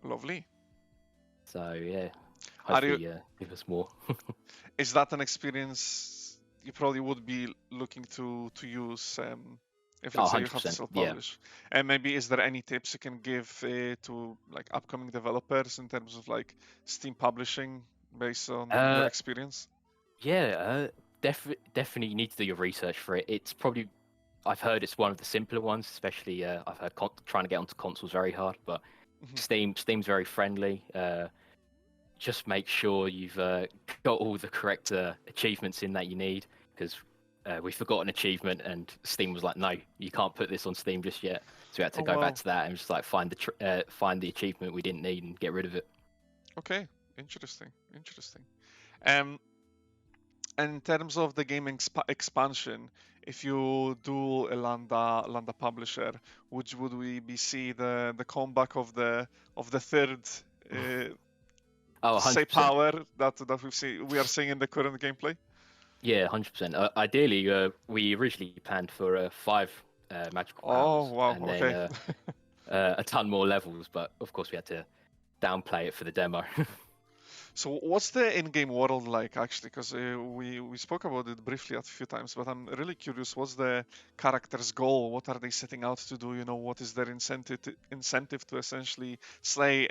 Lovely. So yeah, hopefully give us more. Is that an experience you probably would be looking to use if let's say you have to self-publish? Yeah. And maybe is there any tips you can give to like upcoming developers in terms of like Steam publishing based on your experience? Yeah, definitely you need to do your research for it. It's probably, I've heard it's one of the simpler ones, especially I've heard trying to get onto consoles very hard, but Steam's very friendly. Just make sure you've got all the correct achievements in that you need, because we forgot an achievement and Steam was like, no, you can't put this on Steam just yet. So we had to go back to that and just like find the achievement we didn't need and get rid of it. Okay, interesting. And in terms of the game expansion, if you do a Landa publisher, would we see the comeback of the third say power that we are seeing in the current gameplay? Yeah, 100%. Ideally, we originally planned for 5 magical powers. Oh wow! And then, a ton more levels, but of course we had to downplay it for the demo. So what's the in-game world like actually? Because we spoke about it briefly a few times, but I'm really curious. What's the character's goal? What are they setting out to do? What is their incentive to essentially slay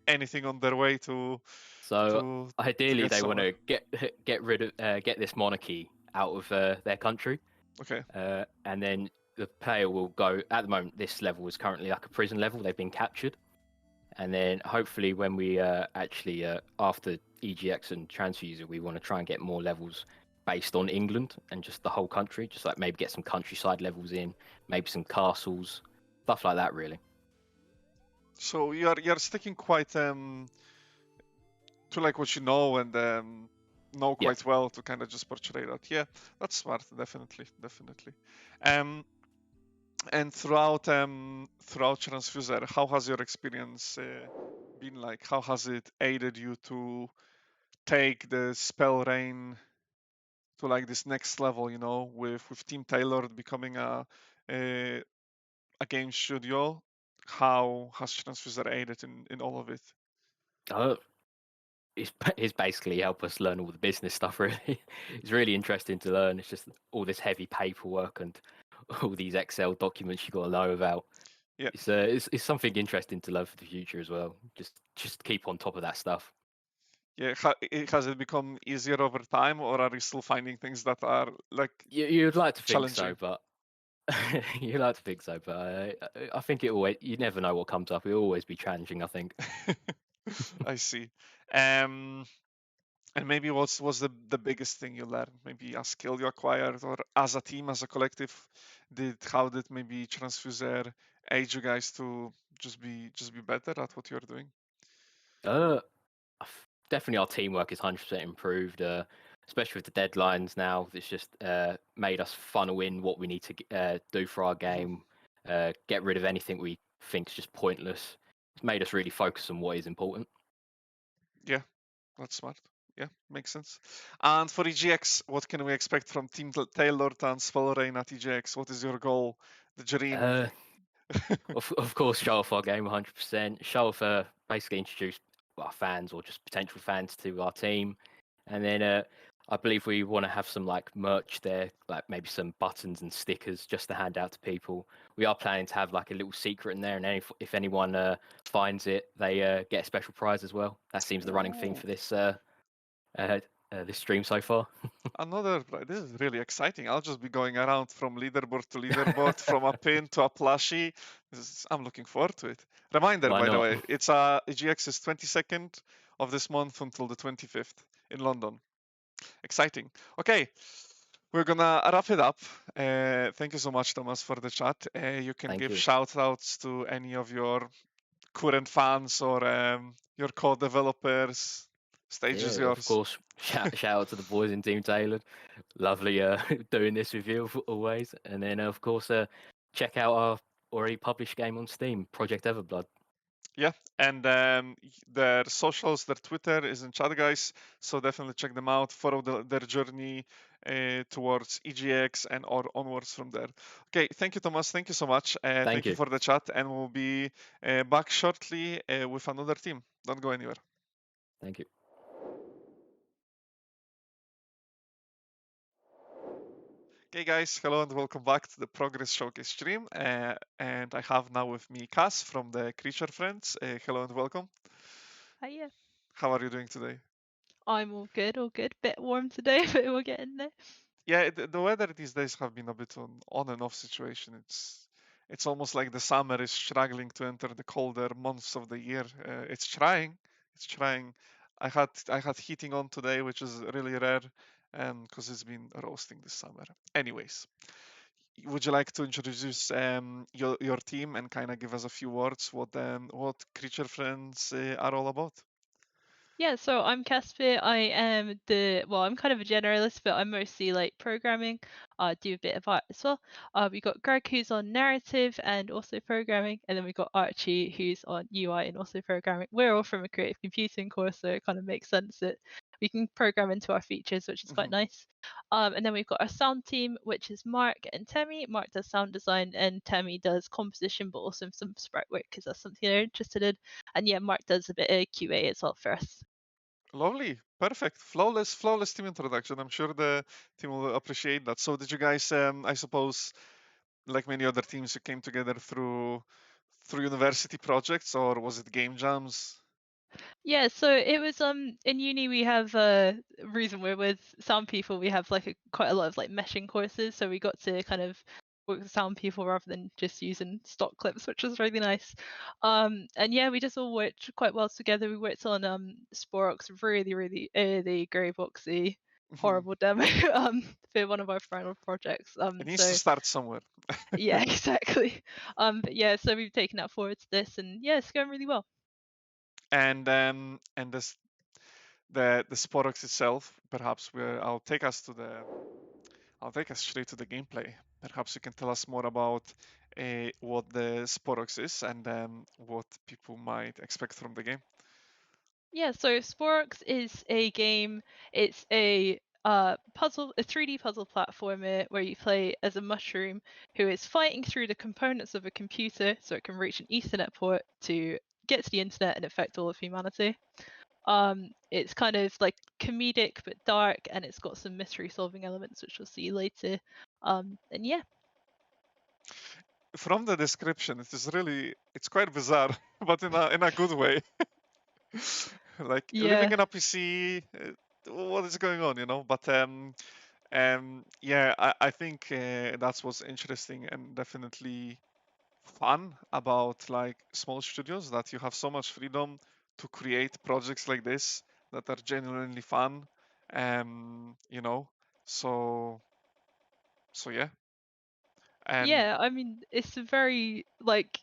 anything on their way to So to ideally, get they want somewhere? to get rid of get this monarchy out of their country, Okay. and then the player will go. At the moment, this level is currently like a prison level. They've been captured, and then hopefully, when we actually after EGX and Transfuser, we want to try and get more levels based on England and just the whole country. Just like maybe get some countryside levels in, maybe some castles, stuff like that. Really. So you're sticking quite to like what you know and know Yeah. quite well to kind of just portray that. Yeah, that's smart. Definitely, definitely. Um, and throughout Transfuser, how has your experience been like? How has it aided you to take the spell rain to like this next level? With Team Tailored becoming a, a game studio. How has Transfuser aided in all of it? Uh, it's basically help us learn all the business stuff. Really, it's really interesting to learn. It's just all this heavy paperwork and all these Excel documents you got to know about. Yeah. It's something interesting to learn for the future as well. Just keep on top of that stuff. Yeah, has it become easier over time, or are you still finding things that are like You'd like to think so, challenging? but you like to think so, but I think it always. You never know what comes up. It'll always be challenging. I think. I see. Um, and maybe what's was the biggest thing you learned? Maybe a skill you acquired, or as a team, as a collective, how did maybe Transfuser aid you guys to just be better at what you're doing? Uh, Definitely our teamwork is 100% improved, especially with the deadlines now. It's just made us funnel in what we need to do for our Mhm. game, get rid of anything we think is just pointless. It's made us really focus on what is important. Yeah, that's smart. Yeah, makes sense. And for EGX, what can we expect from Team Taylor and Spellrain at EGX? What is your goal, the dream? Uh, of course, show off our game 100%. Show off, basically introduce our fans or just potential fans to our team, and then I believe we want to have some like merch there, like maybe some buttons and stickers just to hand out to people. We are planning to have like a little secret in there, and if anyone finds it, they get a special prize as well. That seems the running theme Ooh. for uh, this stream so far. This is really exciting. I'll just be going around from leaderboard to leaderboard, from a pin to a plushie. I'm looking forward to it. Reminder, Why by the not? way, it's EGX is 22nd of this month until the 25th in London. Exciting. Okay, we're gonna wrap it up. Thank you so much, Thomas, for the chat. You can Thank give you. shout outs to any of your current fans or your co-developers. Stage Yeah, is of yours. course. Shout out to the boys in Team Tailored. Lovely doing this with you always. And then of course check out our already published game on Steam, Project Everblood. Yeah, and their socials, their Twitter is in chat, guys. So definitely check them out. Follow their journey towards EGX and or onwards from there. Okay, thank you, Thomas. Thank you so much. Thank Thank you you. for the chat, and we'll be back shortly with another team. Don't go anywhere. Thank you. Okay, guys, hello and welcome back to the Progress Showcase stream. And I have now with me Cass from the Creature Friends. Hello and welcome. Hiya. How are you doing today? I'm all good, all good. Bit warm today, but we're getting there. Yeah, the weather these days have been a bit on and off situation. It's almost like the summer is struggling to enter the colder months of the year. It's trying. It's trying. I had heating on today, which is really rare, because it's been roasting this summer. Anyways, would you like to introduce your team and kind of give us a few words what Creature Friends are all about? Yeah, so I'm Casper. I am I'm kind of a generalist, but I'm mostly like programming. I do a bit of art as well. We got Greg who's on narrative and also programming, and then we got Archie who's on UI and also programming. We're all from a creative computing course, so it kind of makes sense that we can program into our features, which is quite Mhm. nice. And then we've got our sound team, which is Mark and Temi. Mark does sound design, and Temi does composition, but also some sprite work because that's something they're interested in. And yeah, Mark does a bit of QA as well for us. Lovely, perfect, flawless team introduction. I'm sure the team will appreciate that. So, did you guys, I suppose, like many other teams, you came together through university projects, or was it game jams? Yeah, so it was in uni we have a reason we're with sound people, we have like quite a lot of like meshing courses, so we got to kind of work with sound people rather than just using stock clips, which was really nice. And yeah, we just all worked quite well together. We worked on Sporox, really the grey boxy horrible demo for one of our final projects. It needs to So start somewhere. yeah, exactly. But yeah, so we've taken that forward to this, and yeah, it's going really well. And this the Sporox itself, perhaps I'll take us straight to the gameplay. Perhaps you can tell us more about what the Sporox is and what people might expect from the game. Yeah, so Sporox is a game. It's a puzzle, a 3D puzzle platformer where you play as a mushroom who is fighting through the components of a computer so it can reach an Ethernet port to get to the internet and affect all of humanity. It's kind of like comedic but dark, and it's got some mystery solving elements which we'll see later. And yeah. From the description, it's quite bizarre, but in a good way. Like living Yeah. in a PC, what is going on, you know? But yeah, I think that's what's interesting and definitely fun about like small studios, that you have so much freedom to create projects like this that are genuinely fun. You know, so yeah. And Yeah, I mean, it's a very like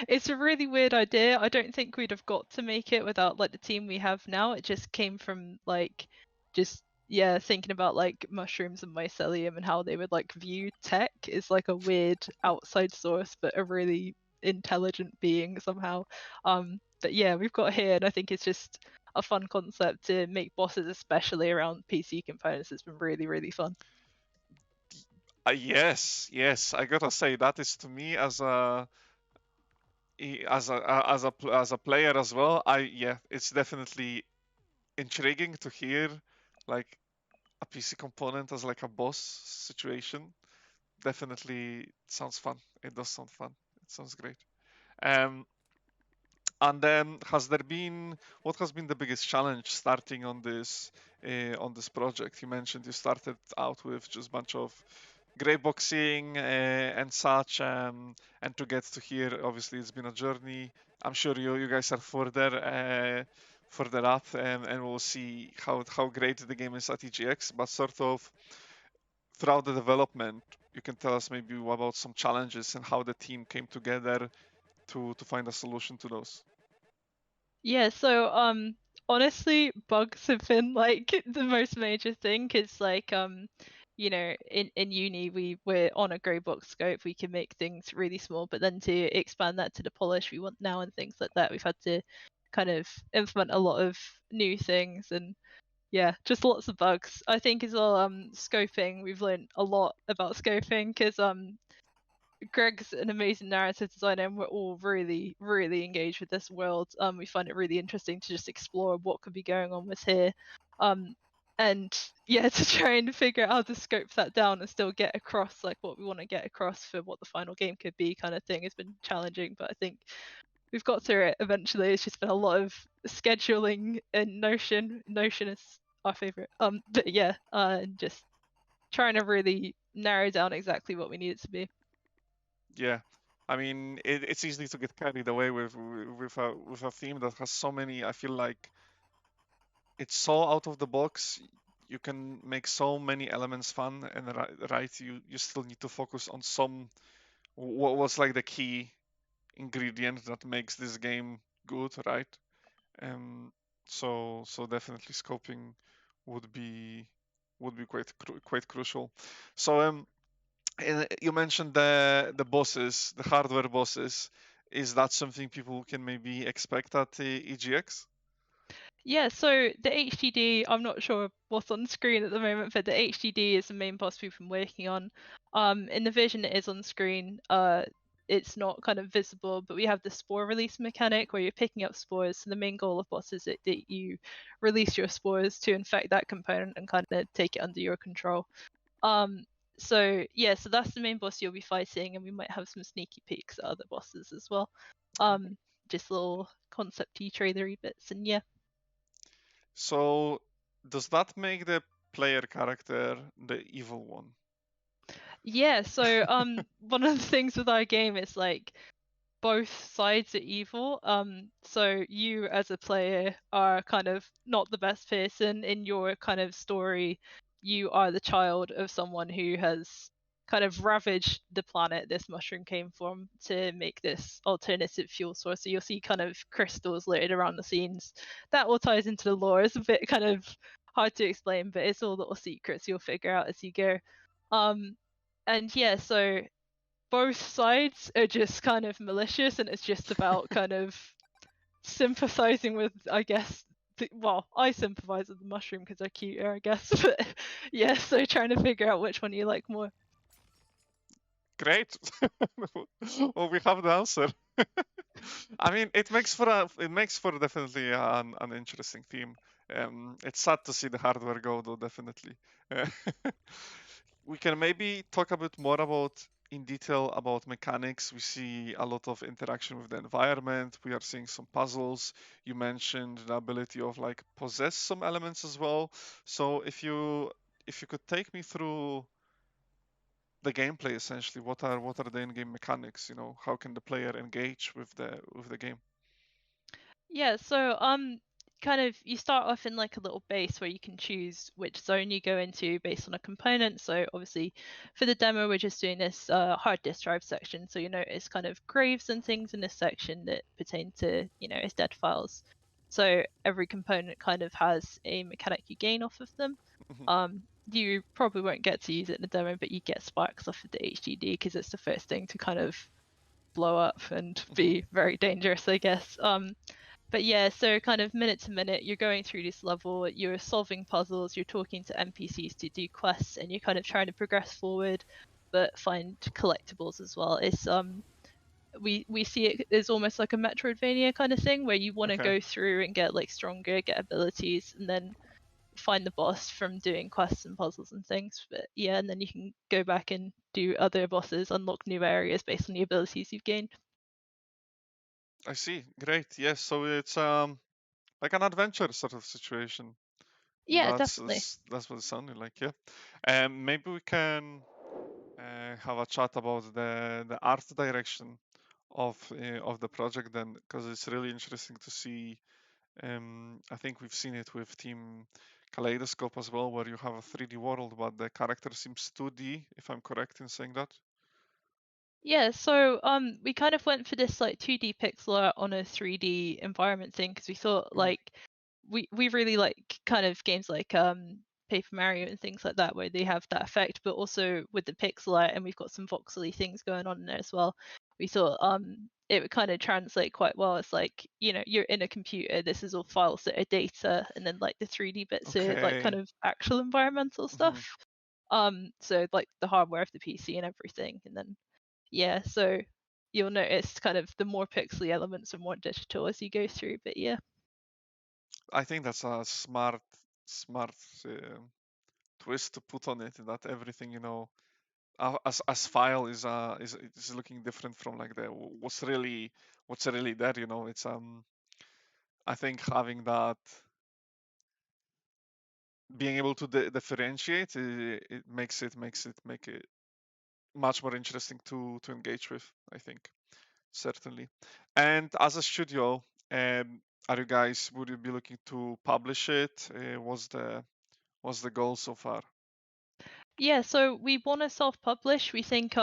it's a really weird idea. I don't think we'd have got to make it without like the team we have now. It just came from like just yeah, thinking about like mushrooms and mycelium and how they would like view tech is like a weird outside source, but a really intelligent being somehow. But yeah, we've got here, and I think it's just a fun concept to make bosses, especially around PC components. It's been really fun. yes, I gotta say that is to me as as a player as well. Yeah, it's definitely intriguing to hear like a PC component as like a boss situation. Definitely sounds fun. It does sound fun. It sounds great. Um, and then what has been the biggest challenge starting on this project? You mentioned you started out with just a bunch of grey boxing and such, and to get to here, obviously it's been a journey. I'm sure you guys are further up, and we'll see how great the game is at EGX. But sort of throughout the development, you can tell us maybe about some challenges and how the team came together to find a solution to those. Yeah, so honestly, bugs have been like the most major thing because like you know in uni we were on a grey box scope, we can make things really small, but then to expand that to the polish we want now and things like that, we've had to kind of implement a lot of new things, and yeah, just lots of bugs. I think as well scoping, we've learned a lot about scoping because Greg's an amazing narrative designer, and we're all really engaged with this world. We find it really interesting to just explore what could be going on with here, um, and yeah, to try and figure out how to scope that down and still get across like what we want to get across for what the final game could be, kind of thing, has been challenging. But I think we've got through it eventually. It's just been a lot of scheduling and Notion. Notion is our favorite. But yeah, and just trying to really narrow down exactly what we need it to be. Yeah, I mean it's easy to get carried away with a theme that has so many. I feel like it's so out of the box. You can make so many elements fun, and right, you still need to focus on what was like the key ingredient that makes this game good, right? Um, so definitely scoping would be quite crucial. So you mentioned the bosses, the hardware bosses. Is that something people can maybe expect at the EGX? Yeah, so the HDD, I'm not sure what's on screen at the moment, but the HDD is the main boss we've been working on. In the vision, it is on screen. it's not kind of visible, but we have the spore release mechanic where you're picking up spores. So the main goal of boss is that you release your spores to infect that component and kind of take it under your control. So yeah, so that's the main boss you'll be fighting, and we might have some sneaky peeks at other bosses as well. Just little concept-y trailery bits, and yeah. So does that make the player character the evil one? Yeah, so one of the things with our game is like both sides are evil. So you as a player are kind of not the best person in your kind of story. You are the child of someone who has kind of ravaged the planet this mushroom came from to make this alternative fuel source. So you'll see kind of crystals littered around the scenes. That all ties into the lore. It's a bit kind of hard to explain, but it's all little secrets you'll figure out as you go. And yeah, so both sides are just kind of malicious, and it's just about kind of sympathizing with, I guess, well, I sympathize with the mushroom because they're cuter, I guess. But yeah, so trying to figure out which one you like more. Great. Well, we have the answer. I mean, it makes for definitely an interesting theme. It's sad to see the hardware go, though. Definitely. Uh, we can maybe talk a bit more about in detail about mechanics. We see a lot of interaction with the environment. We are seeing some puzzles. You mentioned the ability of like possess some elements as well. So if you could take me through the gameplay essentially, what are the in-game mechanics? You know, how can the player engage with the game? Yeah, so kind of you start off in like a little base where you can choose which zone you go into based on a component. So obviously for the demo we're just doing this hard disk drive section. So you notice kind of graves and things in this section that pertain to, its dead files. So every component kind of has a mechanic you gain off of them. You probably won't get to use it in the demo, but you get sparks off of the HDD because it's the first thing to kind of blow up and be very dangerous, I guess. But yeah, so kind of minute to minute, you're going through this level, you're solving puzzles, you're talking to NPCs to do quests, and you're kind of trying to progress forward, but find collectibles as well. It's we see it as almost like a Metroidvania kind of thing where you want to Okay. go through and get like stronger, get abilities, and then find the boss from doing quests and puzzles and things. But yeah, and then you can go back and do other bosses, unlock new areas based on the abilities you've gained. I see. Great. Yes. So it's like an adventure sort of situation. Yeah, definitely. That's what it sounded like. Yeah. Maybe we can have a chat about the art direction of the project then, because it's really interesting to see. I think we've seen it with Team Kaleidoscope as well, where you have a 3D world, but the character seems 2D, if I'm correct in saying that. Yeah, so we kind of went for this like 2D pixel art on a 3D environment thing because we thought like we really like kind of games like Paper Mario and things like that where they have that effect, but also with the pixel art and we've got some voxely things going on in there as well. We thought it would kind of translate quite well. It's like, you're in a computer, this is all files that are data, and then like the 3D bits are like kind Okay. of actual environmental stuff. So like the hardware of the PC and everything, and then yeah, so you'll notice kind of the more pixely elements are more digital as you go through, but yeah. I think that's a smart twist to put on it. That everything, as file is looking different from like the what's really there. It's I think having that, being able to differentiate, it make it much more interesting to engage with. I think certainly. And as a studio, are you guys, would you be looking to publish it? What's the goal so far? Yeah, so we want to self-publish. We think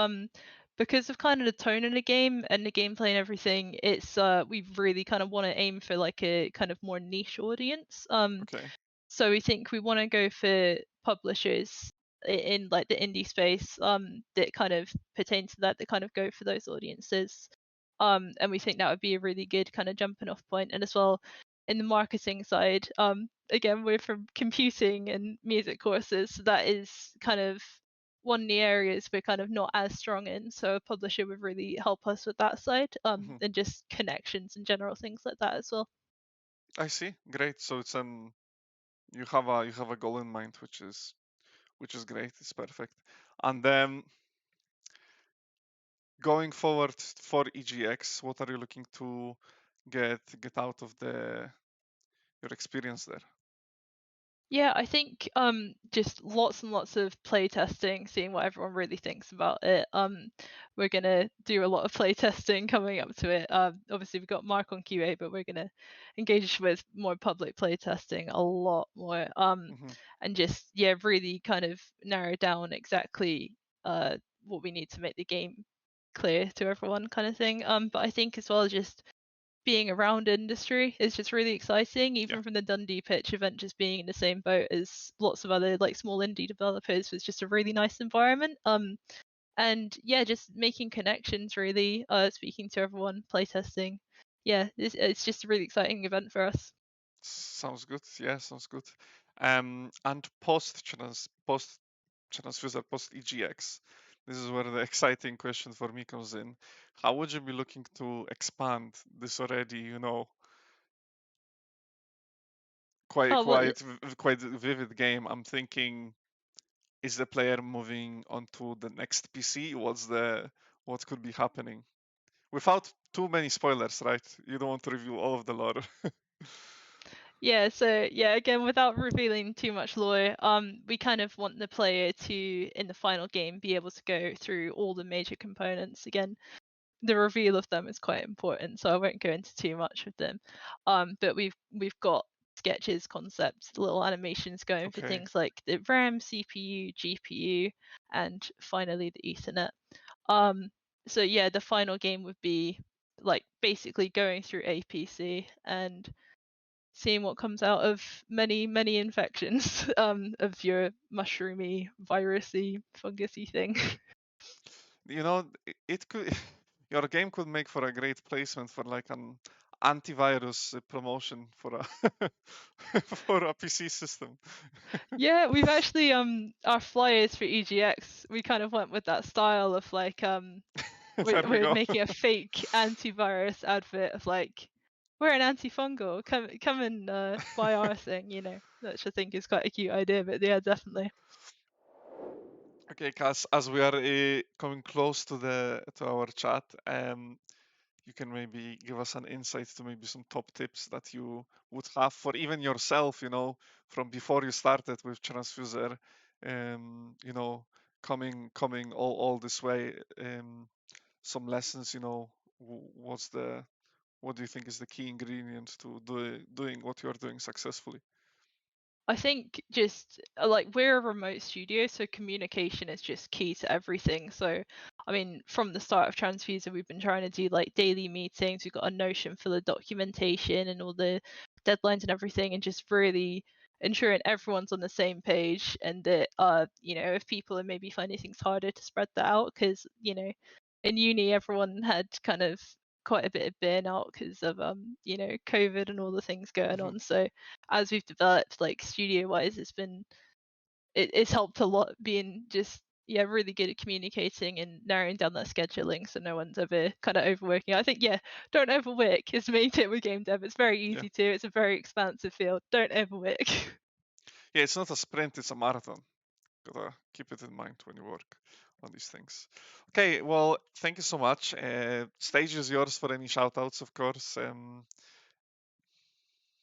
because of kind of the tone in the game and the gameplay and everything, it's we really kind of want to aim for like a kind of more niche audience. Okay. So we think we want to go for publishers in like the indie space that kind of pertain to that kind of go for those audiences. And we think that would be a really good kind of jumping off point. And as well, in the marketing side, again, we're from computing and music courses, so that is kind of one of the areas we're kind of not as strong in. So a publisher would really help us with that side, and just connections and general things like that as well. I see. Great. So it's you have a goal in mind, which is great. It's perfect. And then going forward for EGX, what are you looking to get out of your experience there? Yeah, I think just lots and lots of play testing, seeing what everyone really thinks about it. We're gonna do a lot of play testing coming up to it. Obviously we've got Mark on QA, but we're gonna engage with more public play testing a lot more. And just really kind of narrow down exactly what we need to make the game clear to everyone, kind of thing. But I think as well just being around industry is just really exciting, even from the Dundee pitch event, just being in the same boat as lots of other like small indie developers was just a really nice environment. And yeah, just making connections really, speaking to everyone, playtesting. Yeah, it's just a really exciting event for us. Sounds good. Yeah, sounds good. And post Tranzfuser, post EGX, this is where the exciting question for me comes in. How would you be looking to expand this already, quite Oh, well, quite vivid game? I'm thinking, is the player moving onto the next PC? What could be happening? Without too many spoilers, right? You don't want to reveal all of the lore. yeah, so yeah, again, without revealing too much lore, we kind of want the player to, in the final game, be able to go through all the major components again. The reveal of them is quite important, so I won't go into too much of them. But we've got sketches, concepts, little animations going for Okay. things like the RAM, CPU, GPU, and finally the Ethernet. So yeah, the final game would be like basically going through APC and seeing what comes out of many infections of your mushroomy, virusy, fungusy thing. It could your game could make for a great placement for like an antivirus promotion for a for a PC system. Yeah, we've actually our flyers for EGX, we kind of went with that style of like There we we're go. making a fake antivirus advert of like we're an antifungal, come and buy our thing, which I think is quite a cute idea, but yeah, definitely. Okay, Cass, as we are coming close to our chat, you can maybe give us an insight to maybe some top tips that you would have for even yourself, from before you started with Transfuser, coming all this way, some lessons, what do you think is the key ingredient to doing what you're doing successfully? I think just like we're a remote studio, so communication is just key to everything. So, I mean, from the start of Transfuser, we've been trying to do like daily meetings. We've got a Notion for the documentation and all the deadlines and everything, and just really ensuring everyone's on the same page. And that, if people are maybe finding things harder to spread that out, because in uni everyone had kind of quite a bit of burnout because of COVID and all the things going on. So as we've developed like studio wise, it's helped a lot being just really good at communicating and narrowing down that scheduling so no one's ever kind of overworking. I think don't overwork is the main tip with game dev. It's very Yeah. easy to. It's a very expansive field. Don't overwork. Yeah, it's not a sprint, it's a marathon. Gotta keep it in mind when you work on these things. Okay, well, thank you so much. Stage is yours for any shout outs, of course.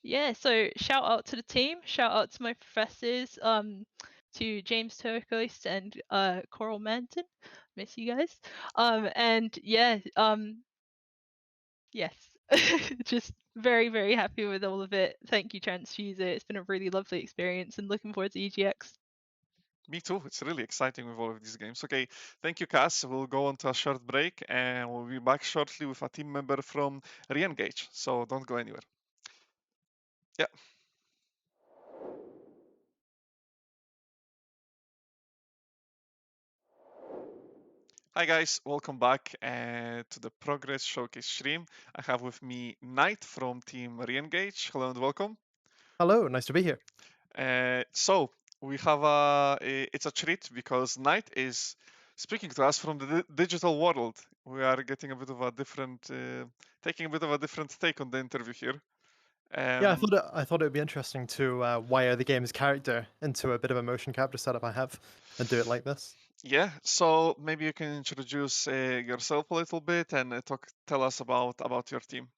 Yeah, so shout out to the team, shout out to my professors, to James Turquoise and Coral Manton. Miss you guys. And yeah, yes. Just very, very happy with all of it. Thank you, Tranzfuser. It's been a really lovely experience and looking forward to EGX. Me too. It's really exciting with all of these games. Okay, thank you, Cass. We'll go on to a short break and we'll be back shortly with a team member from Reengage. So don't go anywhere. Yeah. Hi guys, welcome back to the Progress Showcase stream. I have with me Knight from Team Reengage. Hello and welcome. Hello, nice to be here. So we have it's a treat because Knight is speaking to us from the digital world. We are getting a bit of a different, taking a bit of a different take on the interview here. Yeah, Um, I thought it would be interesting to wire the game's character into a bit of a motion capture setup I have and do it like this. yeah, so maybe you can introduce yourself a little bit and tell us about your team.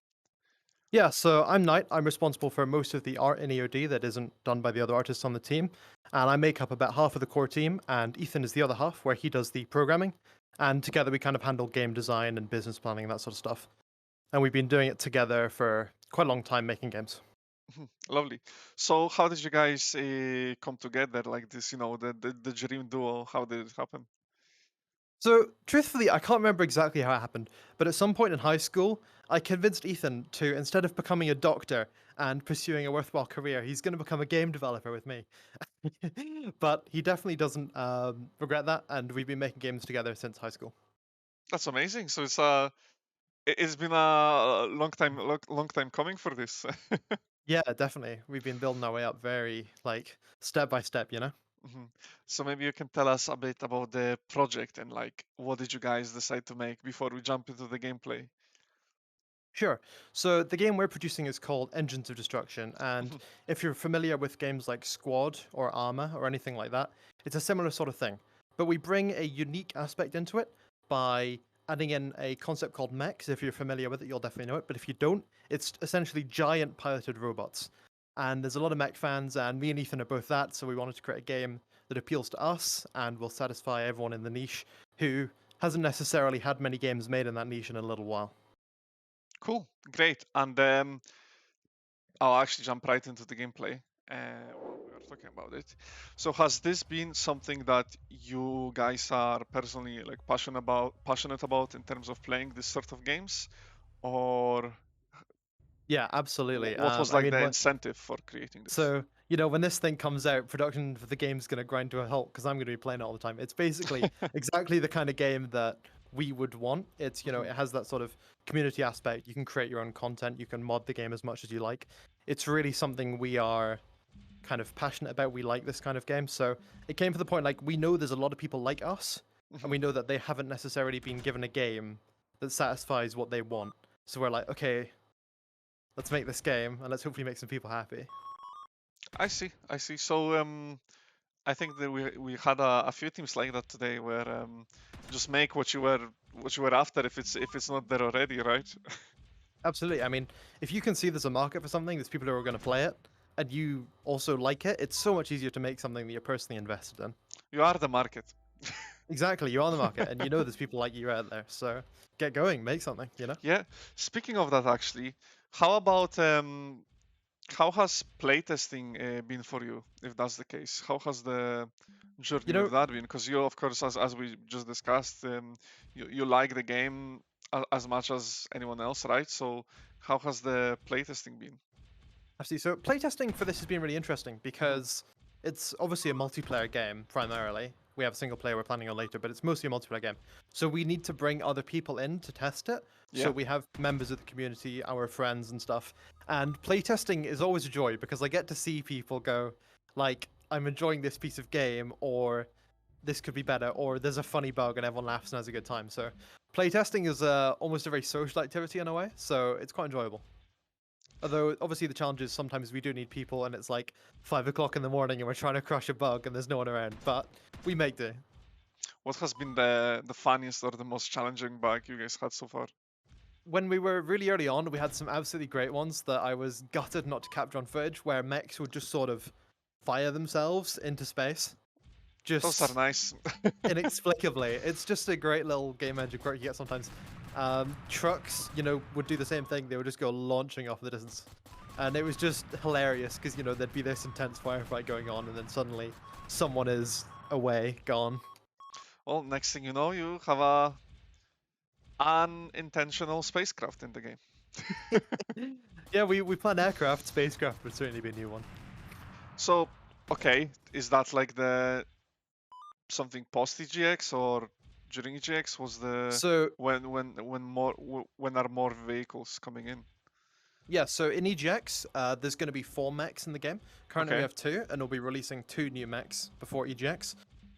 Yeah, so I'm Knight. I'm responsible for most of the art in EOD that isn't done by the other artists on the team. And I make up about half of the core team, and Ethan is the other half, where he does the programming. And together we kind of handle game design and business planning and that sort of stuff. And we've been doing it together for quite a long time making games. Lovely. So, how did you guys come together like this? You know, the dream duo. How did it happen? So, truthfully, I can't remember exactly how it happened, but at some point in high school, I convinced Ethan to, instead of becoming a doctor and pursuing a worthwhile career, he's going to become a game developer with me. But he definitely doesn't regret that, and we've been making games together since high school. That's amazing. So it's been a long time coming for this. Yeah, definitely. We've been building our way up very, like, step by step, you know? Mhm. So maybe you can tell us a bit about the project and like what did you guys decide to make before we jump into the gameplay? Sure. So the game we're producing is called Engines of Destruction, and Mhm. if you're familiar with games like Squad or Arma or anything like that, it's a similar sort of thing. But we bring a unique aspect into it by adding in a concept called mechs. If you're familiar with it, you'll definitely know it. But if you don't, it's essentially giant piloted robots. And there's a lot of mech fans, and me and Ethan are both that, so we wanted to create a game that appeals to us and will satisfy everyone in the niche who hasn't necessarily had many games made in that niche in a little while. Cool, great. And I'll actually jump right into the gameplay while we are talking about it. So has this been something that you guys are personally like passionate about in terms of playing this sort of games, or Yeah, absolutely. what was I like mean, the incentive for creating this? so when this thing comes out, production for the game's gonna grind to a halt because I'm gonna be playing it all the time. It's basically exactly the kind of game that we would want. It's Mhm. it has that sort of community aspect. You can create your own content. You can mod the game as much as you like. It's really something we are kind of passionate about. We like this kind of game. So it came to the point like we know there's a lot of people like us, and Mhm. we know that they haven't necessarily been given a game that satisfies what they want. So we're like, okay, let's make this game and let's hopefully make some people happy. I see, I see. So I think that we had a few teams like that today, where just make what you were after if it's not there already, right? Absolutely. I mean, if you can see there's a market for something, there's people who are going to play it, and you also like it, it's so much easier to make something that you're personally invested in. You are the market. Exactly. You're on the market, and you know there's people like you out there. So get going, make something, you know? Yeah. Speaking of that, actually, how about how has playtesting been for you, if that's the case? How has the You journey with know, that been? Because you, of course, as we just discussed, you like the game as much as anyone else, right? So how has the playtesting been? Absolutely. So playtesting for this has been really interesting Hmm. because it's obviously a multiplayer game primarily. We have a single player we're planning on later, but it's mostly a multiplayer game. So we need to bring other people in to test it. Yeah. So we have members of the community, our friends and stuff. And playtesting is always a joy because I get to see people go like, I'm enjoying this piece of game, or this could be better, or there's a funny bug and everyone laughs and has a good time. So playtesting is almost a very social activity in a way. So it's quite enjoyable. Although obviously the challenge is sometimes we do need people, and it's like 5 o'clock in the morning, and we're trying to crush a bug, and there's no one around. But we make do. What has been the funniest or the most challenging bug you guys had so far? When we were really early on, we had some absolutely great ones that I was gutted not to capture on footage, where mechs would just sort of fire themselves into space, Those are just nice. inexplicably. It's just a great little game engine quirk you get sometimes. Trucks, would do the same thing. They would just go launching off in the distance. And it was just hilarious because, there'd be this intense firefight going on, and then suddenly someone is away, gone. Well, next thing you know, you have a unintentional spacecraft in the game. Yeah, we plan aircraft, spacecraft would certainly be a new one. So, okay, is that like the something post EGX or during EGX was the So when are more vehicles coming in? Yeah, so in EGX, there's going to be 4 mechs in the game. Currently we Okay. have 2, and we'll be releasing 2 new mechs before EGX.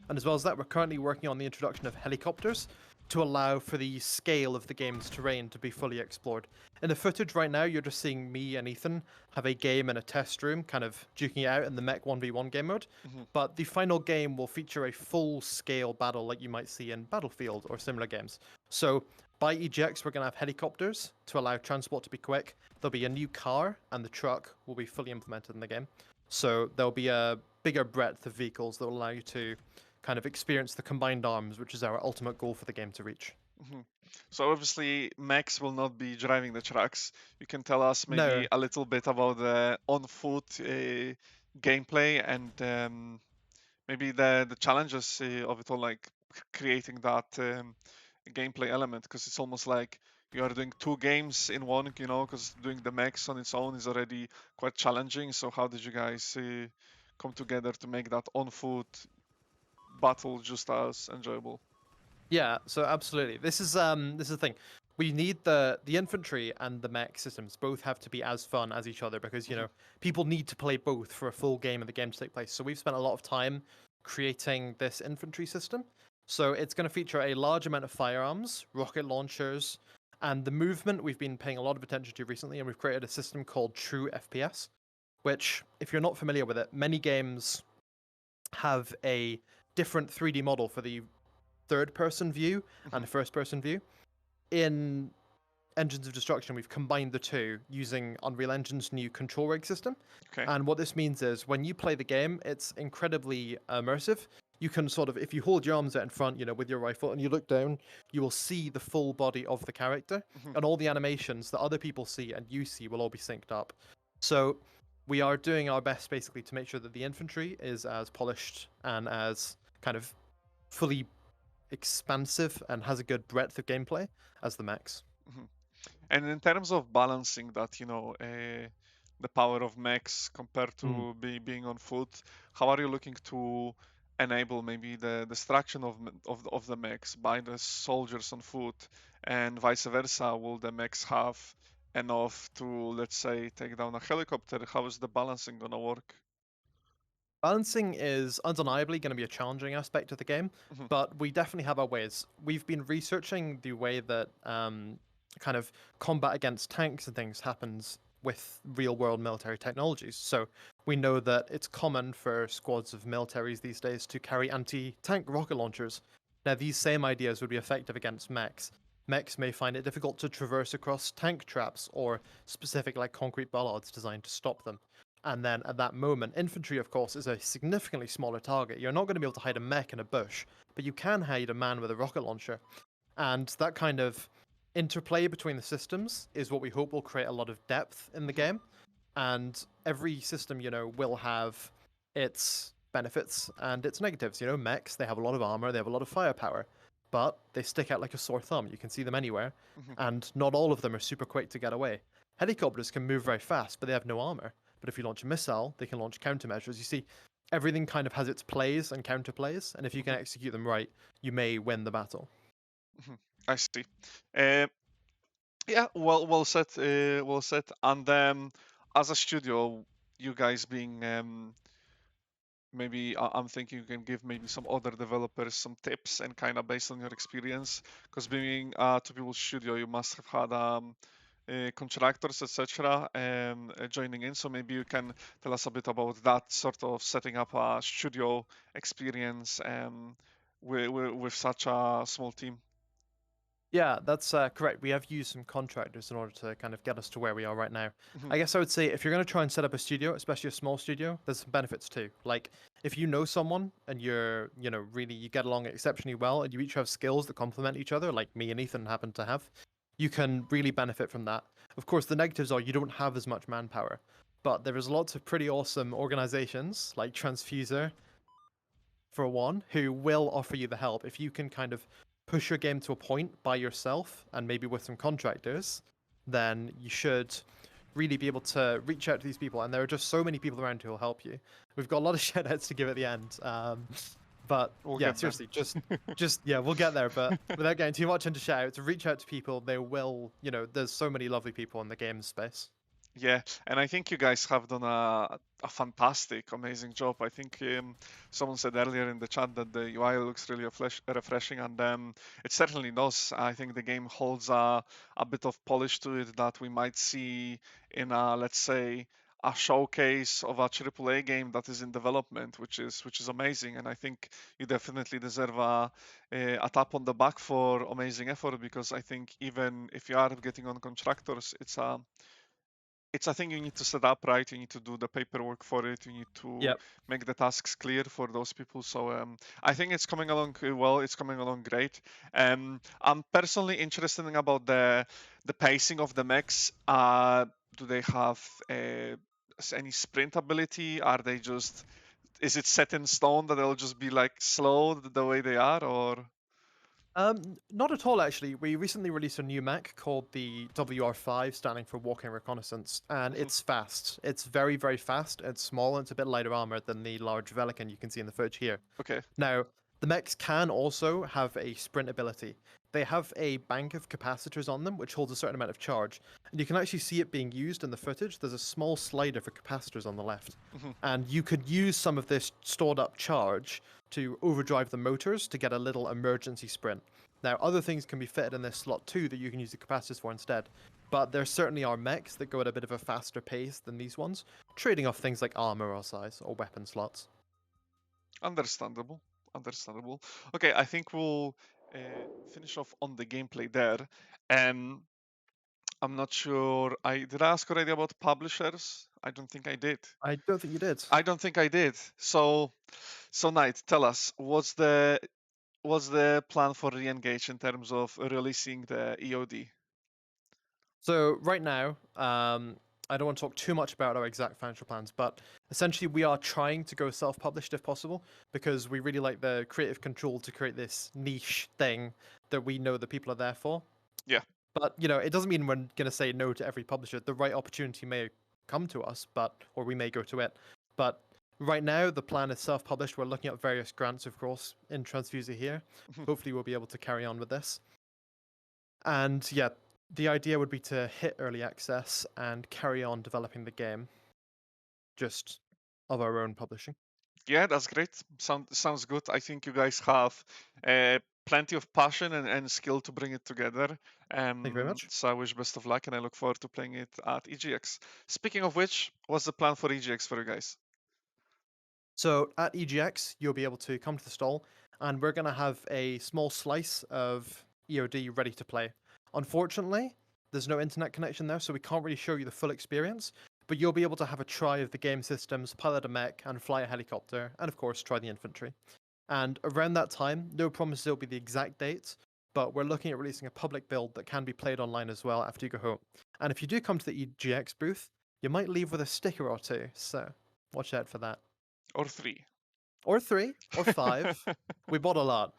And as well as that, we're currently working on the introduction of helicopters to allow for the scale of the game's terrain to be fully explored. In the footage right now, you're just seeing me and Ethan have a game in a test room, kind of duking it out in the mech 1v1 game mode. Mhm. But the final game will feature a full-scale battle like you might see in Battlefield or similar games. So by EGX, we're going to have helicopters to allow transport to be quick. There'll be a new car, and the truck will be fully implemented in the game. So there'll be a bigger breadth of vehicles that will allow you to kind of experience the combined arms, which is our ultimate goal for the game to reach. Mhm. So obviously, Max will not be driving the trucks. You can tell us No. maybe a little bit about the on-foot gameplay and maybe the challenges of it all, like creating that gameplay element, because it's almost like you are doing 2 games in one, because doing the Max on its own is already quite challenging. So how did you guys come together to make that on-foot battle just as enjoyable? Yeah, so absolutely. This is the thing. We need the infantry and the mech systems both have to be as fun as each other because people need to play both for a full game of the game to take place. So we've spent a lot of time creating this infantry system. So it's going to feature a large amount of firearms, rocket launchers, and the movement we've been paying a lot of attention to recently, and we've created a system called True FPS, which, if you're not familiar with it, many games have a different 3D model for the third-person view and the first-person view. In Engines of Destruction, we've combined the two using Unreal Engine's new control rig system. Okay. And what this means is when you play the game, it's incredibly immersive. You can sort of, if you hold your arms out in front, with your rifle, and you look down, you will see the full body of the character, and all the animations that other people see and you see will all be synced up. So we are doing our best basically to make sure that the infantry is as polished and as kind of fully expansive and has a good breadth of gameplay as the mechs. And in terms of balancing that, the power of mechs compared to being on foot, how are you looking to enable maybe the destruction of the mechs by the soldiers on foot, and vice versa? Will the mechs have enough to, let's say, take down a helicopter? How is the balancing gonna work? Balancing is undeniably going to be a challenging aspect of the game, but we definitely have our ways. We've been researching the way that kind of combat against tanks and things happens with real-world military technologies. So we know that it's common for squads of militaries these days to carry anti-tank rocket launchers. Now, these same ideas would be effective against mechs. Mechs may find it difficult to traverse across tank traps or specific concrete bollards designed to stop them. And then at that moment, infantry, of course, is a significantly smaller target. You're not going to be able to hide a mech in a bush, but you can hide a man with a rocket launcher. And that kind of interplay between the systems is what we hope will create a lot of depth in the game. And every system, will have its benefits and its negatives. Mechs, they have a lot of armor, they have a lot of firepower, but they stick out like a sore thumb. You can see them anywhere, and not all of them are super quick to get away. Helicopters can move very fast, but they have no armor. But if you launch a missile, they can launch countermeasures. You see, everything kind of has its plays and counterplays, and if you can execute them right, you may win the battle. I see. Yeah, well said. Well said. And as a studio, you guys being maybe I'm thinking you can give maybe some other developers some tips and kind of based on your experience, because being a 2 people studio, you must have had contractors, etc., joining in. So maybe you can tell us a bit about that sort of setting up a studio experience with such a small team. Yeah, that's correct. We have used some contractors in order to kind of get us to where we are right now. I guess I would say if you're going to try and set up a studio, especially a small studio, there's some benefits too. Like if you know someone and you're, really you get along exceptionally well and you each have skills that complement each other, like me and Ethan happen to have, you can really benefit from that. Of course, the negatives are you don't have as much manpower, but there is lots of pretty awesome organizations like Tranzfuser, for one, who will offer you the help if you can kind of push your game to a point by yourself and maybe with some contractors, then you should really be able to reach out to these people. And there are just so many people around who will help you. We've got a lot of shout outs to give at the end. But We'll yeah, get there. seriously, just yeah, we'll get there. But without getting too much into shout outs, reach out to people. They will, there's so many lovely people in the game space. Yeah, and I think you guys have done a fantastic, amazing job. I think someone said earlier in the chat that the UI looks really refreshing, and it certainly does. I think the game holds a bit of polish to it that we might see in a, let's say, a showcase of a AAA game that is in development, which is amazing. And I think you definitely deserve a tap on the back for amazing effort, because I think even if you are getting on contractors, it's a thing you need to set up right. You need to do the paperwork for it. You need to Yep. make the tasks clear for those people. So I think it's coming along well. It's coming along great. I'm personally interested in about the pacing of the mechs. Do they have any sprint ability? Are they just, is it set in stone that they'll just be like slow the way they are, or? Not at all, actually. We recently released a new mech called the WR5, standing for Walking Reconnaissance, and Mhm. it's fast. It's very, very fast. It's small, and it's a bit lighter armor than the large Velikan you can see in the footage here. Okay. Now, the mechs can also have a sprint ability. They have a bank of capacitors on them, which holds a certain amount of charge, and you can actually see it being used in the footage. There's a small slider for capacitors on the left, Mhm. and you could use some of this stored up charge to overdrive the motors to get a little emergency sprint. Now, other things can be fitted in this slot too that you can use the capacitors for instead, but there certainly are mechs that go at a bit of a faster pace than these ones, trading off things like armor or size or weapon slots. Understandable. Understandable. Okay, I think we'll uh, finish off on the gameplay there. And I'm not sure. I did I ask already about publishers? I don't think I did. I don't think you did. I don't think I did. So Knight, tell us what's the plan for re-engage in terms of releasing the EOD? So right now, I don't want to talk too much about our exact financial plans, but essentially we are trying to go self-published if possible because we really like the creative control to create this niche thing that we know that people are there for. Yeah. But it doesn't mean we're gonna say no to every publisher. The right opportunity may come to us, or we may go to it. But right now, the plan is self-published. We're looking at various grants, of course, in Tranzfuser here. Hopefully, we'll be able to carry on with this. And yeah, the idea would be to hit early access and carry on developing the game, just of our own publishing. Yeah, that's great. Sounds good. I think you guys have plenty of passion and skill to bring it together. Thank you very much. So I wish best of luck, and I look forward to playing it at EGX. Speaking of which, what's the plan for EGX for you guys? So at EGX, you'll be able to come to the stall, and we're going to have a small slice of EOD ready to play. Unfortunately, there's no internet connection there, so we can't really show you the full experience, but you'll be able to have a try of the game systems, pilot a mech, and fly a helicopter, and of course, try the infantry. And around that time, no promises it'll be the exact date, but we're looking at releasing a public build that can be played online as well after you go home. And if you do come to the EGX booth, you might leave with a sticker or two, so watch out for that. Or 3? Or 3, or 5. We bought a lot.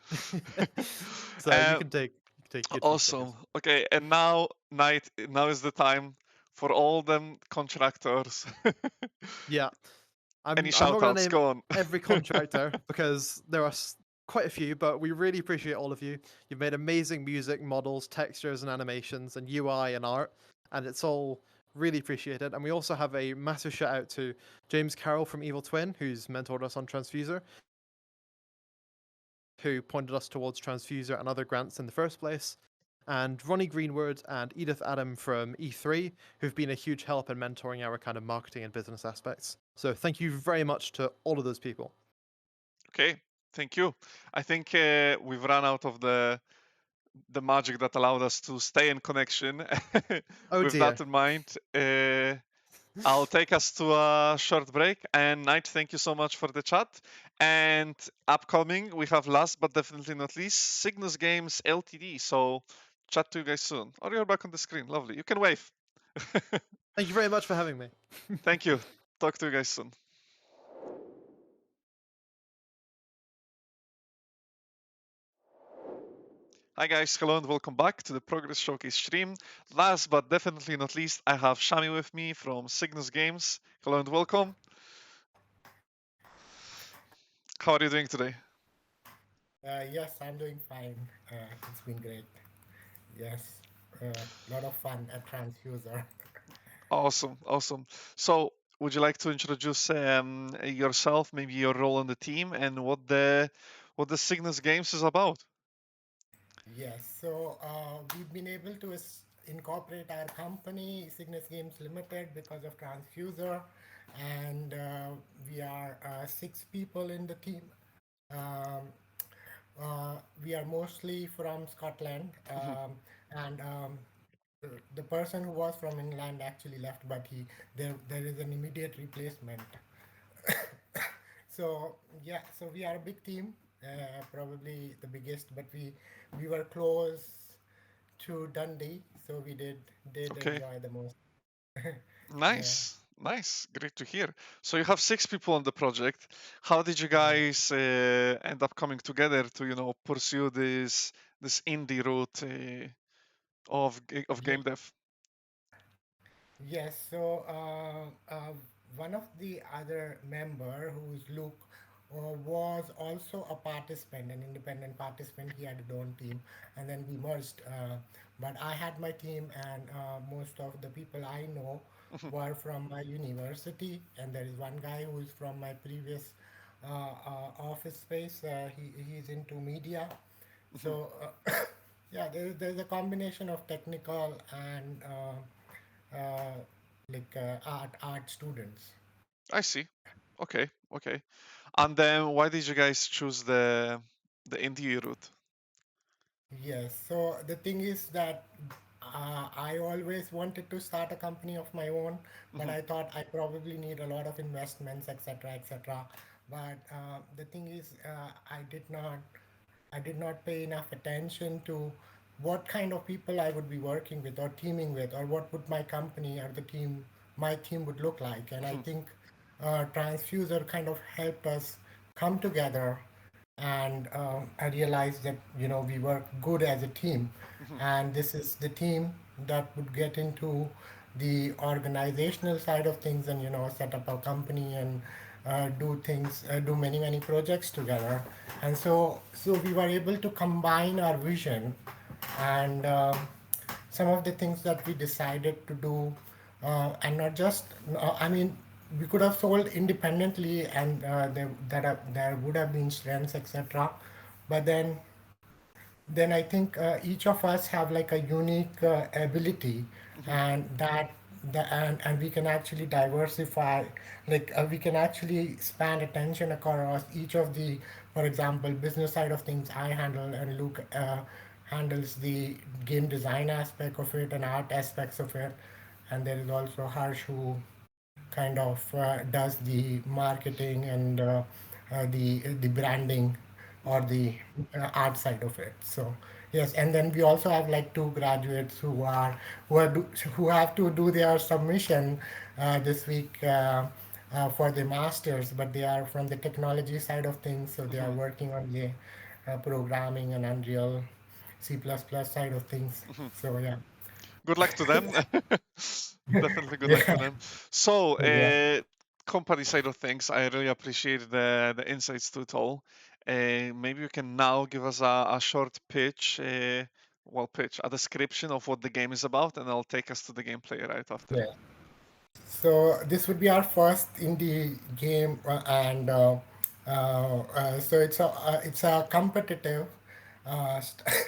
So you can take good few Awesome. stickers. Okay, and now, Knight, now is the time for all them contractors. Yeah. Any I'm not shout gonna outs? name Go on. every contractor because there are quite a few, but we really appreciate all of you. You've made amazing music, models, textures, and animations, and UI and art, and it's all really appreciated. And we also have a massive shout out to James Carroll from Evil Twin, who's mentored us on Tranzfuser, who pointed us towards Tranzfuser and other grants in the first place, and Ronnie Greenwood and Edith Adam from E3, who've been a huge help in mentoring our kind of marketing and business aspects. So thank you very much to all of those people. Okay, thank you. I think we've run out of the magic that allowed us to stay in connection. Oh With dear. that in mind, I'll take us to a short break. And Knight, thank you so much for the chat. And upcoming, we have last but definitely not least, Cygnus Games Ltd. So chat to you guys soon. Or you're back on the screen. Lovely. You can wave. Thank you very much for having me. Thank you. Talk to you guys soon. Hi guys, hello and welcome back to the Progress Showcase stream. Last but definitely not least, I have Shami with me from Cygnus Games. Hello and welcome. How are you doing today? Yes, I'm doing fine. It's been great. Yes, a lot of fun at Tranzfuser. Awesome, awesome. So, would you like to introduce yourself, maybe your role in the team, and what the Cygnus Games is about? Yes, so we've been able to incorporate our company, Cygnus Games Limited, because of Tranzfuser, and we are 6 people in the team. Um, we are mostly from Scotland, Mhm. and the person who was from England actually left, but there is an immediate replacement. So yeah, so we are a big team, probably the biggest, but we were close to Dundee, so we did Okay, enjoy the most. Yeah. nice, nice, great to hear. So you have 6 people on the project. How did you Yeah. guys end up coming together to, pursue this indie route of Yeah. game dev? Yes, so one of the other member, who's Luke, was also a participant, an independent participant. He had his own team, and then we merged. But I had my team, and most of the people I know Mhm, were from my university, and there is one guy who is from my previous office space. He's into media, mhm. so yeah, there's a combination of technical and uh, art students. I see. Okay, okay. And then why did you guys choose the indie route? Yes, so the thing is that I always wanted to start a company of my own, but Mhm, I thought I probably need a lot of investments, etc., etc. But the thing is, I did not pay enough attention to what kind of people I would be working with or teaming with, or what would my company or my team would look like. And I mhm, think Transfuser kind of helped us come together, and I realized that we work good as a team, mhm, and this is the team that would get into the organizational side of things, and set up a company and do many projects together. And so we were able to combine our vision and some of the things that we decided to do, and not just I mean, we could have sold independently, and there would have been strengths, etc. But then I think each of us have like a unique ability, mhm, and and we can actually diversify, like we can actually span attention across each of the, for example, business side of things I handle, and Luke handles the game design aspect of it and art aspects of it, and there is also Harsh, who kind of does the marketing and the branding, or mhm. the art side of it. So yes, and then we also have like 2 graduates who have to do their submission this week for the masters, but they are from the technology side of things, so they are Mhm, working on the programming and Unreal C++ side of things. mhm. So yeah. Good luck to them. Definitely good luck to Yeah. them. So, Yeah. company side of things, I really appreciate the insights to it all. Maybe you can now give us a short pitch, a description of what the game is about, and I'll take us to the gameplay right after. Yeah. So this would be our first indie game, and so it's a competitive,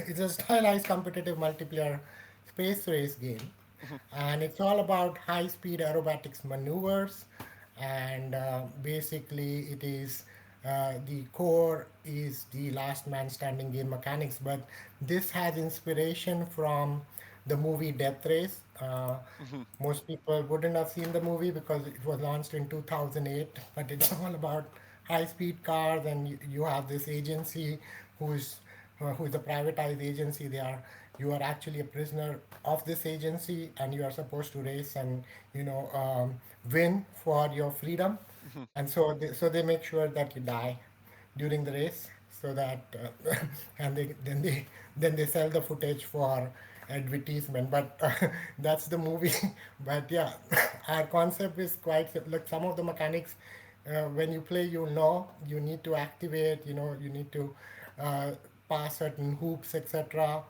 it's a stylized competitive multiplayer space race game, Mhm, and it's all about high speed aerobatics maneuvers, and basically it is the core is the last man standing game mechanics, but this has inspiration from the movie Death Race. mhm, Most people wouldn't have seen the movie because it was launched in 2008, but it's all about high speed cars, and you have this agency who's who's a privatized agency. You are actually a prisoner of this agency, and you are supposed to race and win for your freedom. mhm, And so they make sure that you die during the race, so that and then they sell the footage for advertisement. But that's the movie. But yeah, our concept is quite like some of the mechanics. When you play, you need to activate. You need to uh, pass certain hoops, etc.,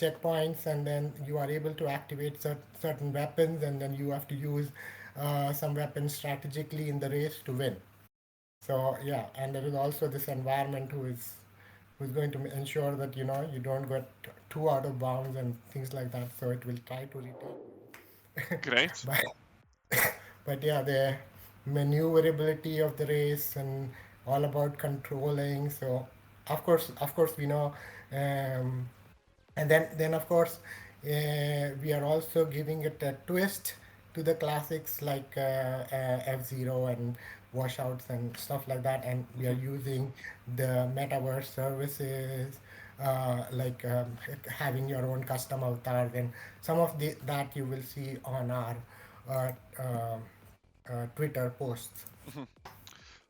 checkpoints, and then you are able to activate certain weapons, and then you have to use some weapons strategically in the race to win. So yeah, and there is also this environment who's going to ensure that you don't get too out of bounds and things like that. So it will try to retain. Great. but but yeah, the maneuverability of the race and all about controlling. So of course we know, um, and then of course we are also giving it a twist to the classics like F Zero and washouts and stuff like that, and we are Mhm. using the metaverse services. Like having your own custom avatar, and some of that you will see on our uh, uh, Twitter posts. Mhm.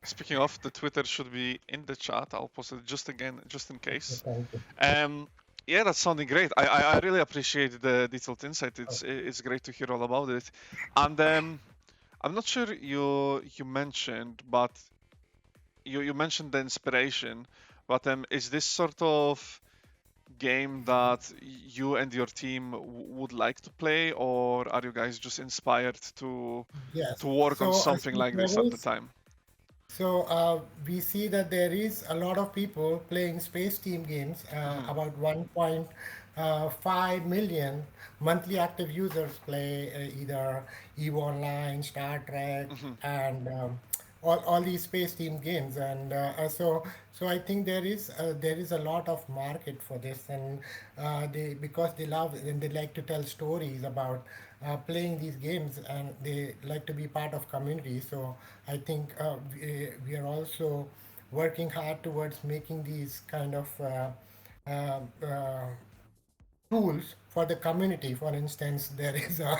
Speaking of, the Twitter should be in the chat. I'll post it just again, just in case. Thank you. Um, yeah, that's sounding great. I really appreciate the detailed insight. It's great to hear all about it. And I'm not sure you mentioned, but you mentioned the inspiration. But is this sort of game that you and your team would like to play, or are you guys just inspired Yes. to work on So, something so like this there at the is time? So we see that there is a lot of people playing space team games. Hmm. About 1.5 million monthly active users play either EVE Online, Star Trek, Hmm. and all these space team games. And so I think there is a lot of market for this, and they because they love and they like to tell stories about playing these games, and they like to be part of community. So I think we are also working hard towards making these kind of uh, uh, tools for the community. For instance, there is a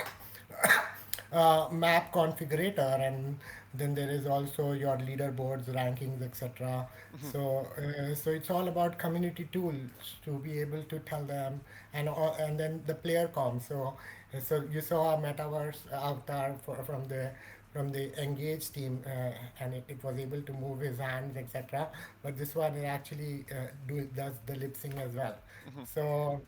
map configurator, and then there is also your leaderboards, rankings, etc. Hmm. So it's all about community tools to be able to tell them, and then the player com. So you saw a metaverse avatar from the engage team, and it was able to move his hands, etc. But this one, it actually does the lip sync as well. Hmm. So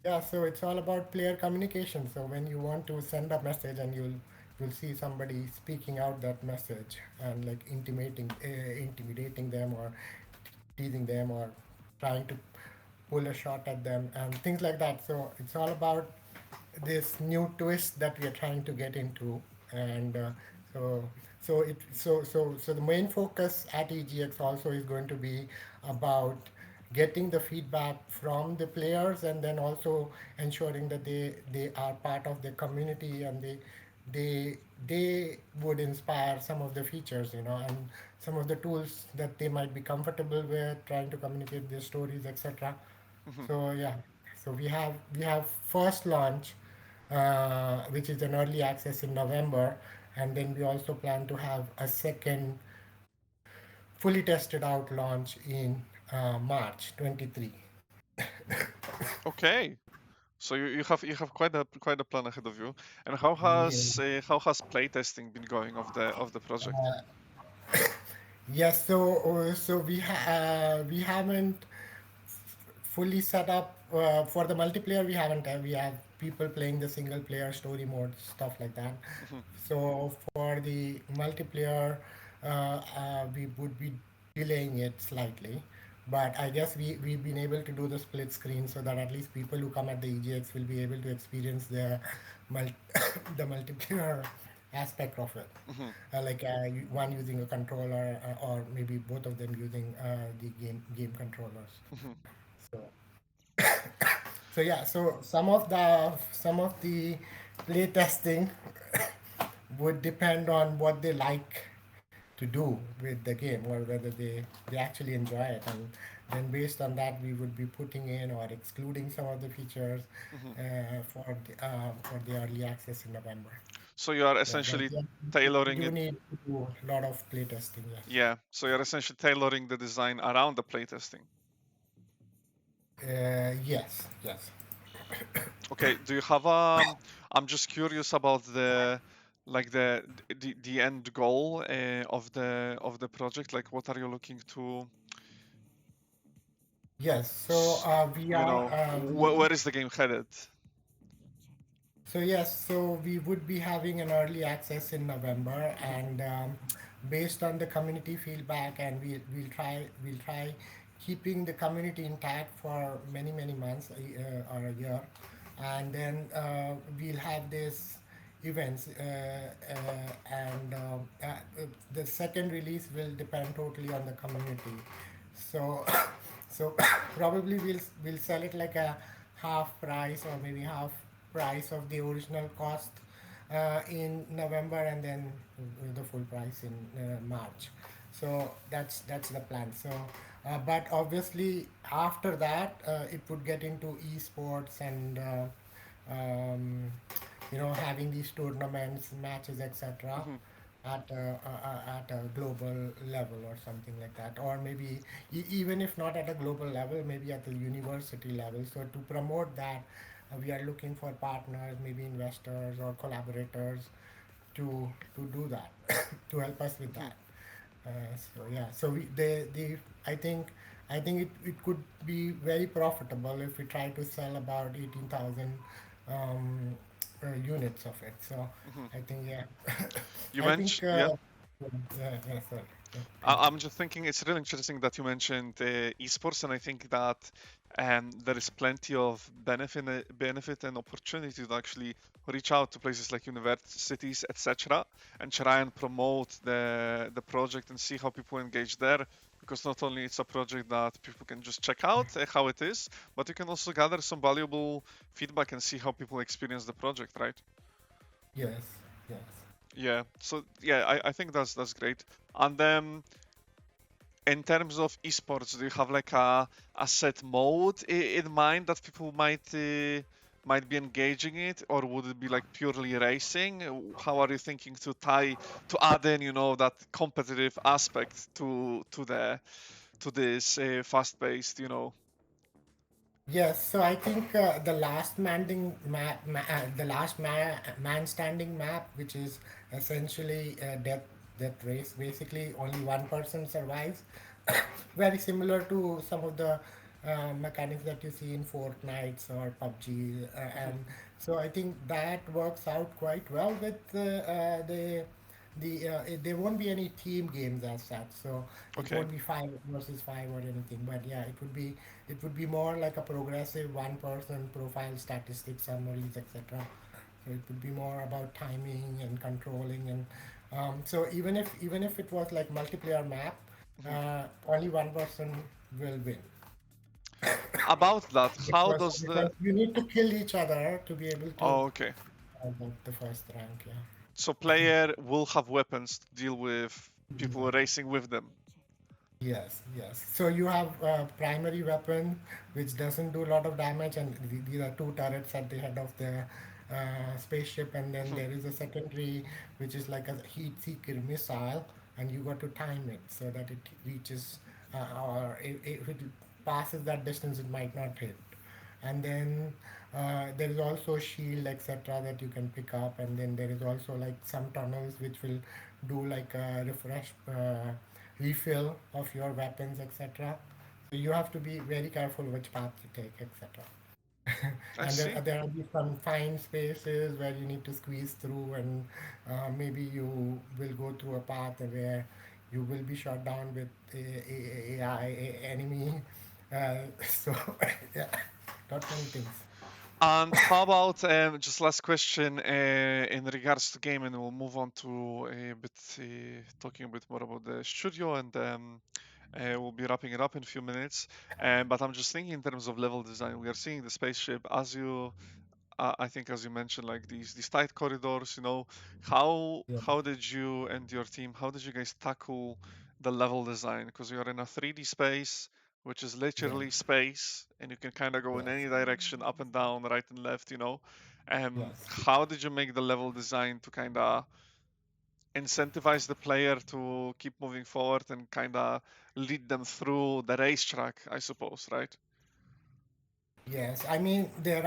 yeah, so it's all about player communication. So when you want to send a message, and you'll see somebody speaking out that message and like intimidating them, or teasing them, or trying to pull a shot at them and things like that. So it's all about this new twist that we are trying to get into, and so so the main focus at EGX also is going to be about getting the feedback from the players, and then also ensuring that they are part of the community, and they they would inspire some of the features, and some of the tools that they might be comfortable with trying to communicate their stories, etc. Hmm. So yeah, so we have first launch, which is an early access in November, and then we also plan to have a second fully tested out launch in March 23. Okay. So you have quite a plan ahead of you. And Yeah. how has playtesting been going of the project? Yes, so we haven't fully set up for the multiplayer. We have people playing the single player story mode, stuff like that. Hmm. So for the multiplayer, we would be delaying it slightly, but I guess we've been able to do the split screen, so that at least people who come at the EGX will be able to experience mul- the multiplayer aspect of it, Hmm. like one using a controller, or maybe both of them using the game controllers. Hmm. So so yeah, so some of the play testing would depend on what they like to do with the game, or whether they actually enjoy it, and then based on that we would be putting in or excluding some of the features Hmm. for the early access in November. So you are Yeah, but essentially yeah, we tailoring do it. need to do a lot of play testing. Yes. Yeah. So you're essentially tailoring the design around the playtesting. Yes. Yes. Okay. Do you have I'm just curious about the like the end goal of the project. Like, what are you looking Yes, so S- we You are know, we where is the game headed? So yes, so we would be having an early access in November, Mhm, and based on the community feedback, and we'll try keeping the community intact for many months or a year, and then we'll have this events, and the second release will depend totally on the community. So so probably we'll sell it like a half price or maybe half price of the original cost in November, and then the full price in March. So that's the plan. So but obviously after that it would get into esports and um, having these tournaments, matches, etc. mhm, At a global level or something like that, or maybe even if not at a global level, maybe at the university level. So to promote that, we are looking for partners, maybe investors or collaborators to do that, to help us with mhm. that. So yeah, so I think it could be very profitable if we try to sell about 18,000 um, units of it. So Mhm. I think yeah, You I think mentioned, yeah. yeah, sorry. Yeah, I'm just thinking it's really interesting that you mentioned esports, and I think that there is plenty of benefit and opportunity to actually reach out to places like universities, etc., and try and promote the project and see how people engage there. Because not only it's a project that people can just check out how it is, but you can also gather some valuable feedback and see how people experience the project, right? yes, yes. Yeah. So yeah, I think that's great. And then in terms of esports, do you have like a set mode in mind that people might be engaging it, or would it be like purely racing? How are you thinking to add in, that competitive aspect to this fast-paced, Yes, so I think the man standing map, which is essentially a death race. Basically, only one person survives. Very similar to some of the mechanics that you see in Fortnite or PUBG, Mhm. and so I think that works out quite well with there won't be any team games as such, so it Okay. won't be 5 versus 5 or anything. But yeah, it would be more like a progressive one person profile, statistics, summaries, etc. So it would be more about timing and controlling, and so even if it was like multiplayer map, Mhm. only one person will win, About that, how because does the because you need to kill each other to be able to oh, okay. get the first rank. Yeah. So player will have weapons to deal with people racing with them. Yes, yes. So you have a primary weapon which doesn't do a lot of damage, and these are two turrets at the head of the spaceship, and then Mhm. there is a secondary which is like a heat seeker missile, and you got to time it so that it reaches, or if it passes that distance, it might not hit. And then there is also shield, etc., that you can pick up, and then there is also like some tunnels which will do like a refill of your weapons, etc. So you have to be very careful which path you take, etc. I And see. there will be some fine spaces where you need to squeeze through, and maybe you will go through a path where you will be shot down with enemy. So yeah, not many things. And how about just last question in regards to game, and we'll move on to a bit talking a bit more about the studio, and we'll be wrapping it up in a few minutes. But I'm just thinking in terms of level design, we are seeing the spaceship as you I think as you mentioned, like these tight corridors, how Yeah, how did you and your team, how did you guys tackle the level design? Because you're in a 3D space, which is yeah, literally space, and you can kind of go in yes, any direction, up and down, right and left. yes. How did you make the level design to kind of incentivize the player to keep moving forward and kind of lead them through the racetrack, I suppose, right? Yes, I mean there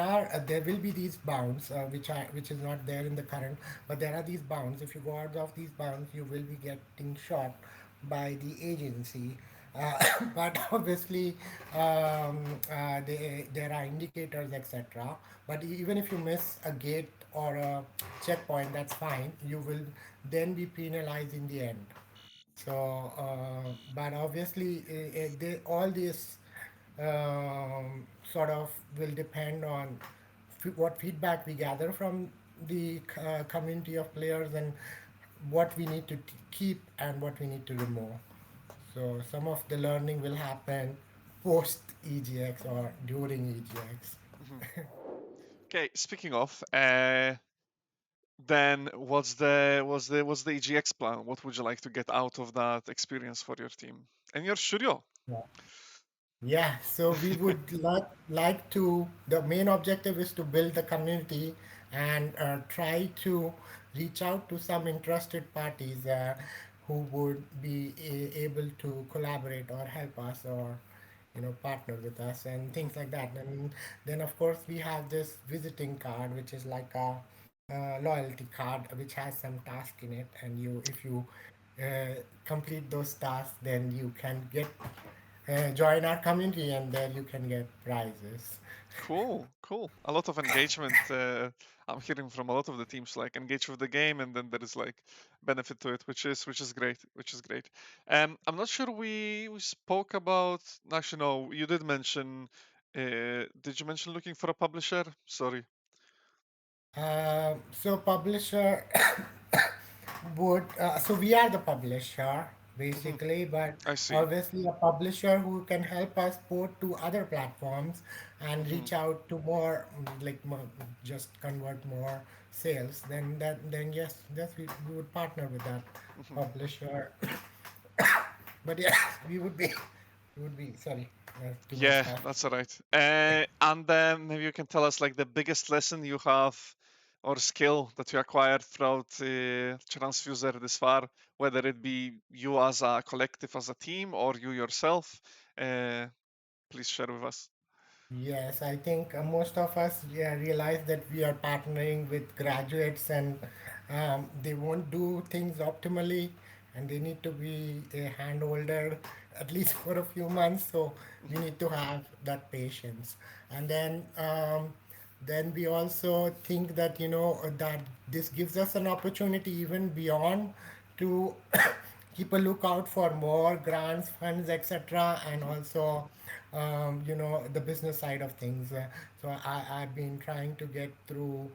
will be these bounds which is not there in the current, but there are these bounds. If you go out of these bounds, you will be getting shot by the agency, But obviously, there are indicators, etc. But even if you miss a gate or a checkpoint, that's fine. You will then be penalized in the end. So, but obviously, all this sort of will depend on what feedback we gather from the community of players, and what we need to keep and what we need to remove. So some of the learning will happen post EGX or during EGX. Mhm. Okay, speaking of, then what's the EGX plan? What would you like to get out of that experience for your team and your studio? Yeah, so we would like to. The main objective is to build the community and try to reach out to some interested parties who would be able to collaborate or help us, or partner with us and things like that. And then of course we have this visiting card, which is like a loyalty card, which has some task in it, and if you complete those tasks, then you can get join our community, and there you can get prizes. Cool, cool. A lot of engagement. I'm hearing from a lot of the teams like engage with the game, and then there is like benefit to it, which is great, which is great. I'm not sure we spoke about. Actually, no, you did mention. Did you mention looking for a publisher? Sorry. So publisher would so we are the publisher Hmm. basically, but I see. obviously a publisher who can help us port to other platforms and Hmm. reach out to more, like more, just convert more sales, then yes, we would partner with that Hmm. publisher. But yes, we would be sorry, too much Yeah, stuff. that's all right. And then maybe you can tell us like the biggest lesson you have or skill that you acquired throughout Transfuser this far, whether it be you as a collective, as a team, or you yourself. Uh, please share with us. Yes, I think most of us, yeah, realize that we are partnering with graduates, and they won't do things optimally, and they need to be handholded at least for a few months. So we Hmm. need to have that patience. And then we also think that that this gives us an opportunity even beyond to keep a lookout for more grants, funds, etc., and Hmm. also the business side of things. So I've been trying to get through,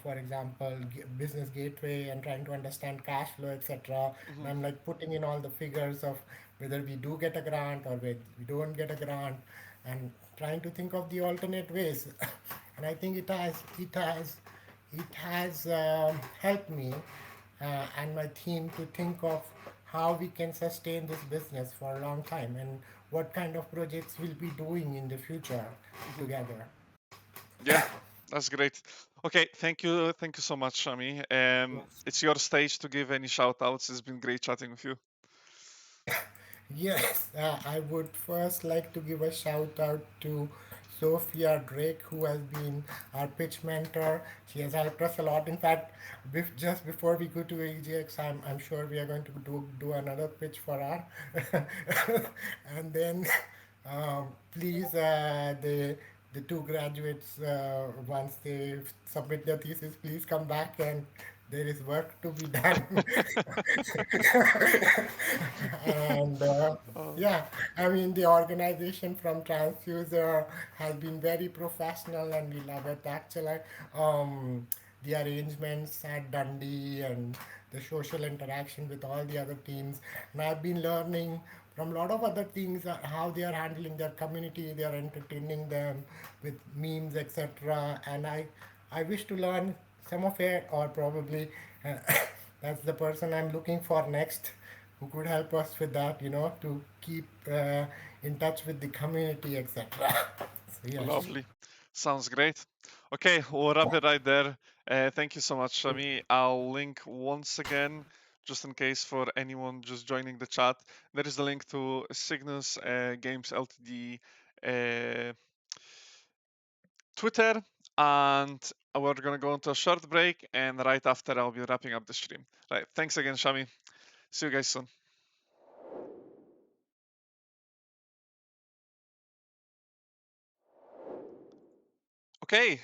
for example, business gateway, and trying to understand cash flow, etc. And Hmm. I'm like putting in all the figures of whether we do get a grant or we don't get a grant, and trying to think of the alternate ways. And I think it has helped me and my team to think of how we can sustain this business for a long time, and what kind of projects we'll be doing in the future Hmm. together. Yeah, that's great. Okay, thank you so much, Shami. It's your stage to give any shout outs. It's been great chatting with you. Yes, I would first like to give a shout out to Sophia Drake, who has been our pitch mentor. She has helped us a lot. In fact, just before we go to AGX, I'm sure we are going to do another pitch for her. And then, please, the two graduates, once they submit their thesis, please come back, and there is work to be done. And Oh. yeah, I mean, the organization from Tranzfuser has been very professional, and we love it. Actually, the arrangements at Dundee and the social interaction with all the other teams. And I've been learning from a lot of other things, how they are handling their community, they are entertaining them with memes, etc. And I wish to learn some of it, or probably that's the person I'm looking for next, who could help us with that, to keep in touch with the community, etc. So yes. Lovely. Sounds great. Okay, we'll wrap it right there. Thank you so much, Shami. I'll link once again, just in case for anyone just joining the chat. There is the link to Cygnus Games Ltd. Uh, Twitter, and we're gonna go into a short break, and right after I'll be wrapping up the stream. Right. Thanks again, Shami. See you guys soon. Okay,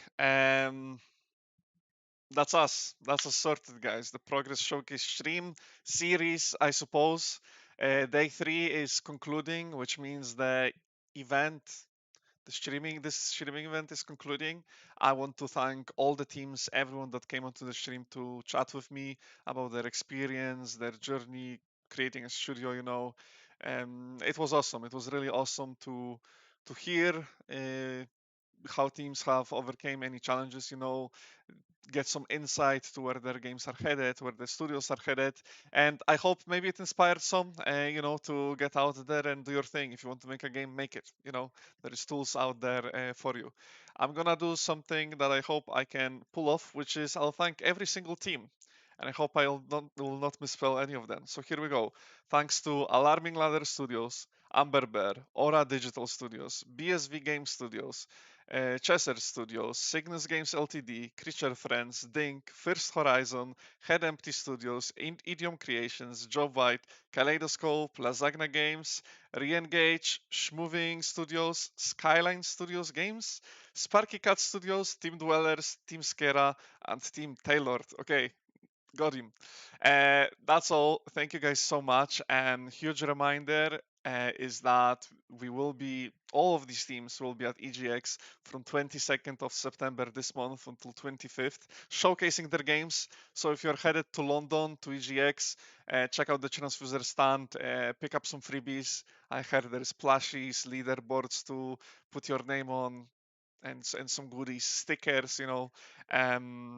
that's us. That's us sorted, guys. The Progress Showcase stream series, I suppose. Day 3 is concluding, which means the event, this streaming event is concluding. I want to thank all the teams, everyone that came onto the stream to chat with me about their experience, their journey creating a studio. It was awesome. It was really awesome to hear how teams have overcame any challenges. Get some insight to where their games are headed, where the studios are headed, and I hope maybe it inspired some, to get out there and do your thing. If you want to make a game, make it. There is tools out there for you. I'm gonna do something that I hope I can pull off, which is I'll thank every single team. And I hope I will not misspell any of them. So here we go. Thanks to Alarming Ladder Studios, Amber Bear, Aura Digital Studios, BSV Game Studios, Chesser Studios, Cygnus Games Ltd, Creature Friends, Dink, First Horizon, Head Empty Studios, Idiom Creations, Job White, Kaleidoscope, Lasagna Games, Reengage, Schmoving Studios, Skyline Studios Games, Sparky Cat Studios, Team Dwellers, Team Skera, and Team Tailored. Okay, got him. That's all. Thank you guys so much. And huge reminder is that all of these teams will be at EGX from 22nd of September this month until 25th, showcasing their games. So if you're headed to London to EGX, check out the Transfuser stand, pick up some freebies. I heard there's plushies, leaderboards to put your name on, and some goodies, stickers.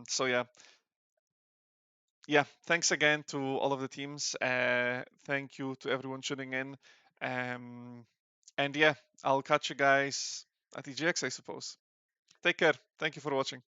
So yeah, thanks again to all of the teams. Thank you to everyone tuning in. And yeah, I'll catch you guys at EGX, I suppose. Take care. Thank you for watching.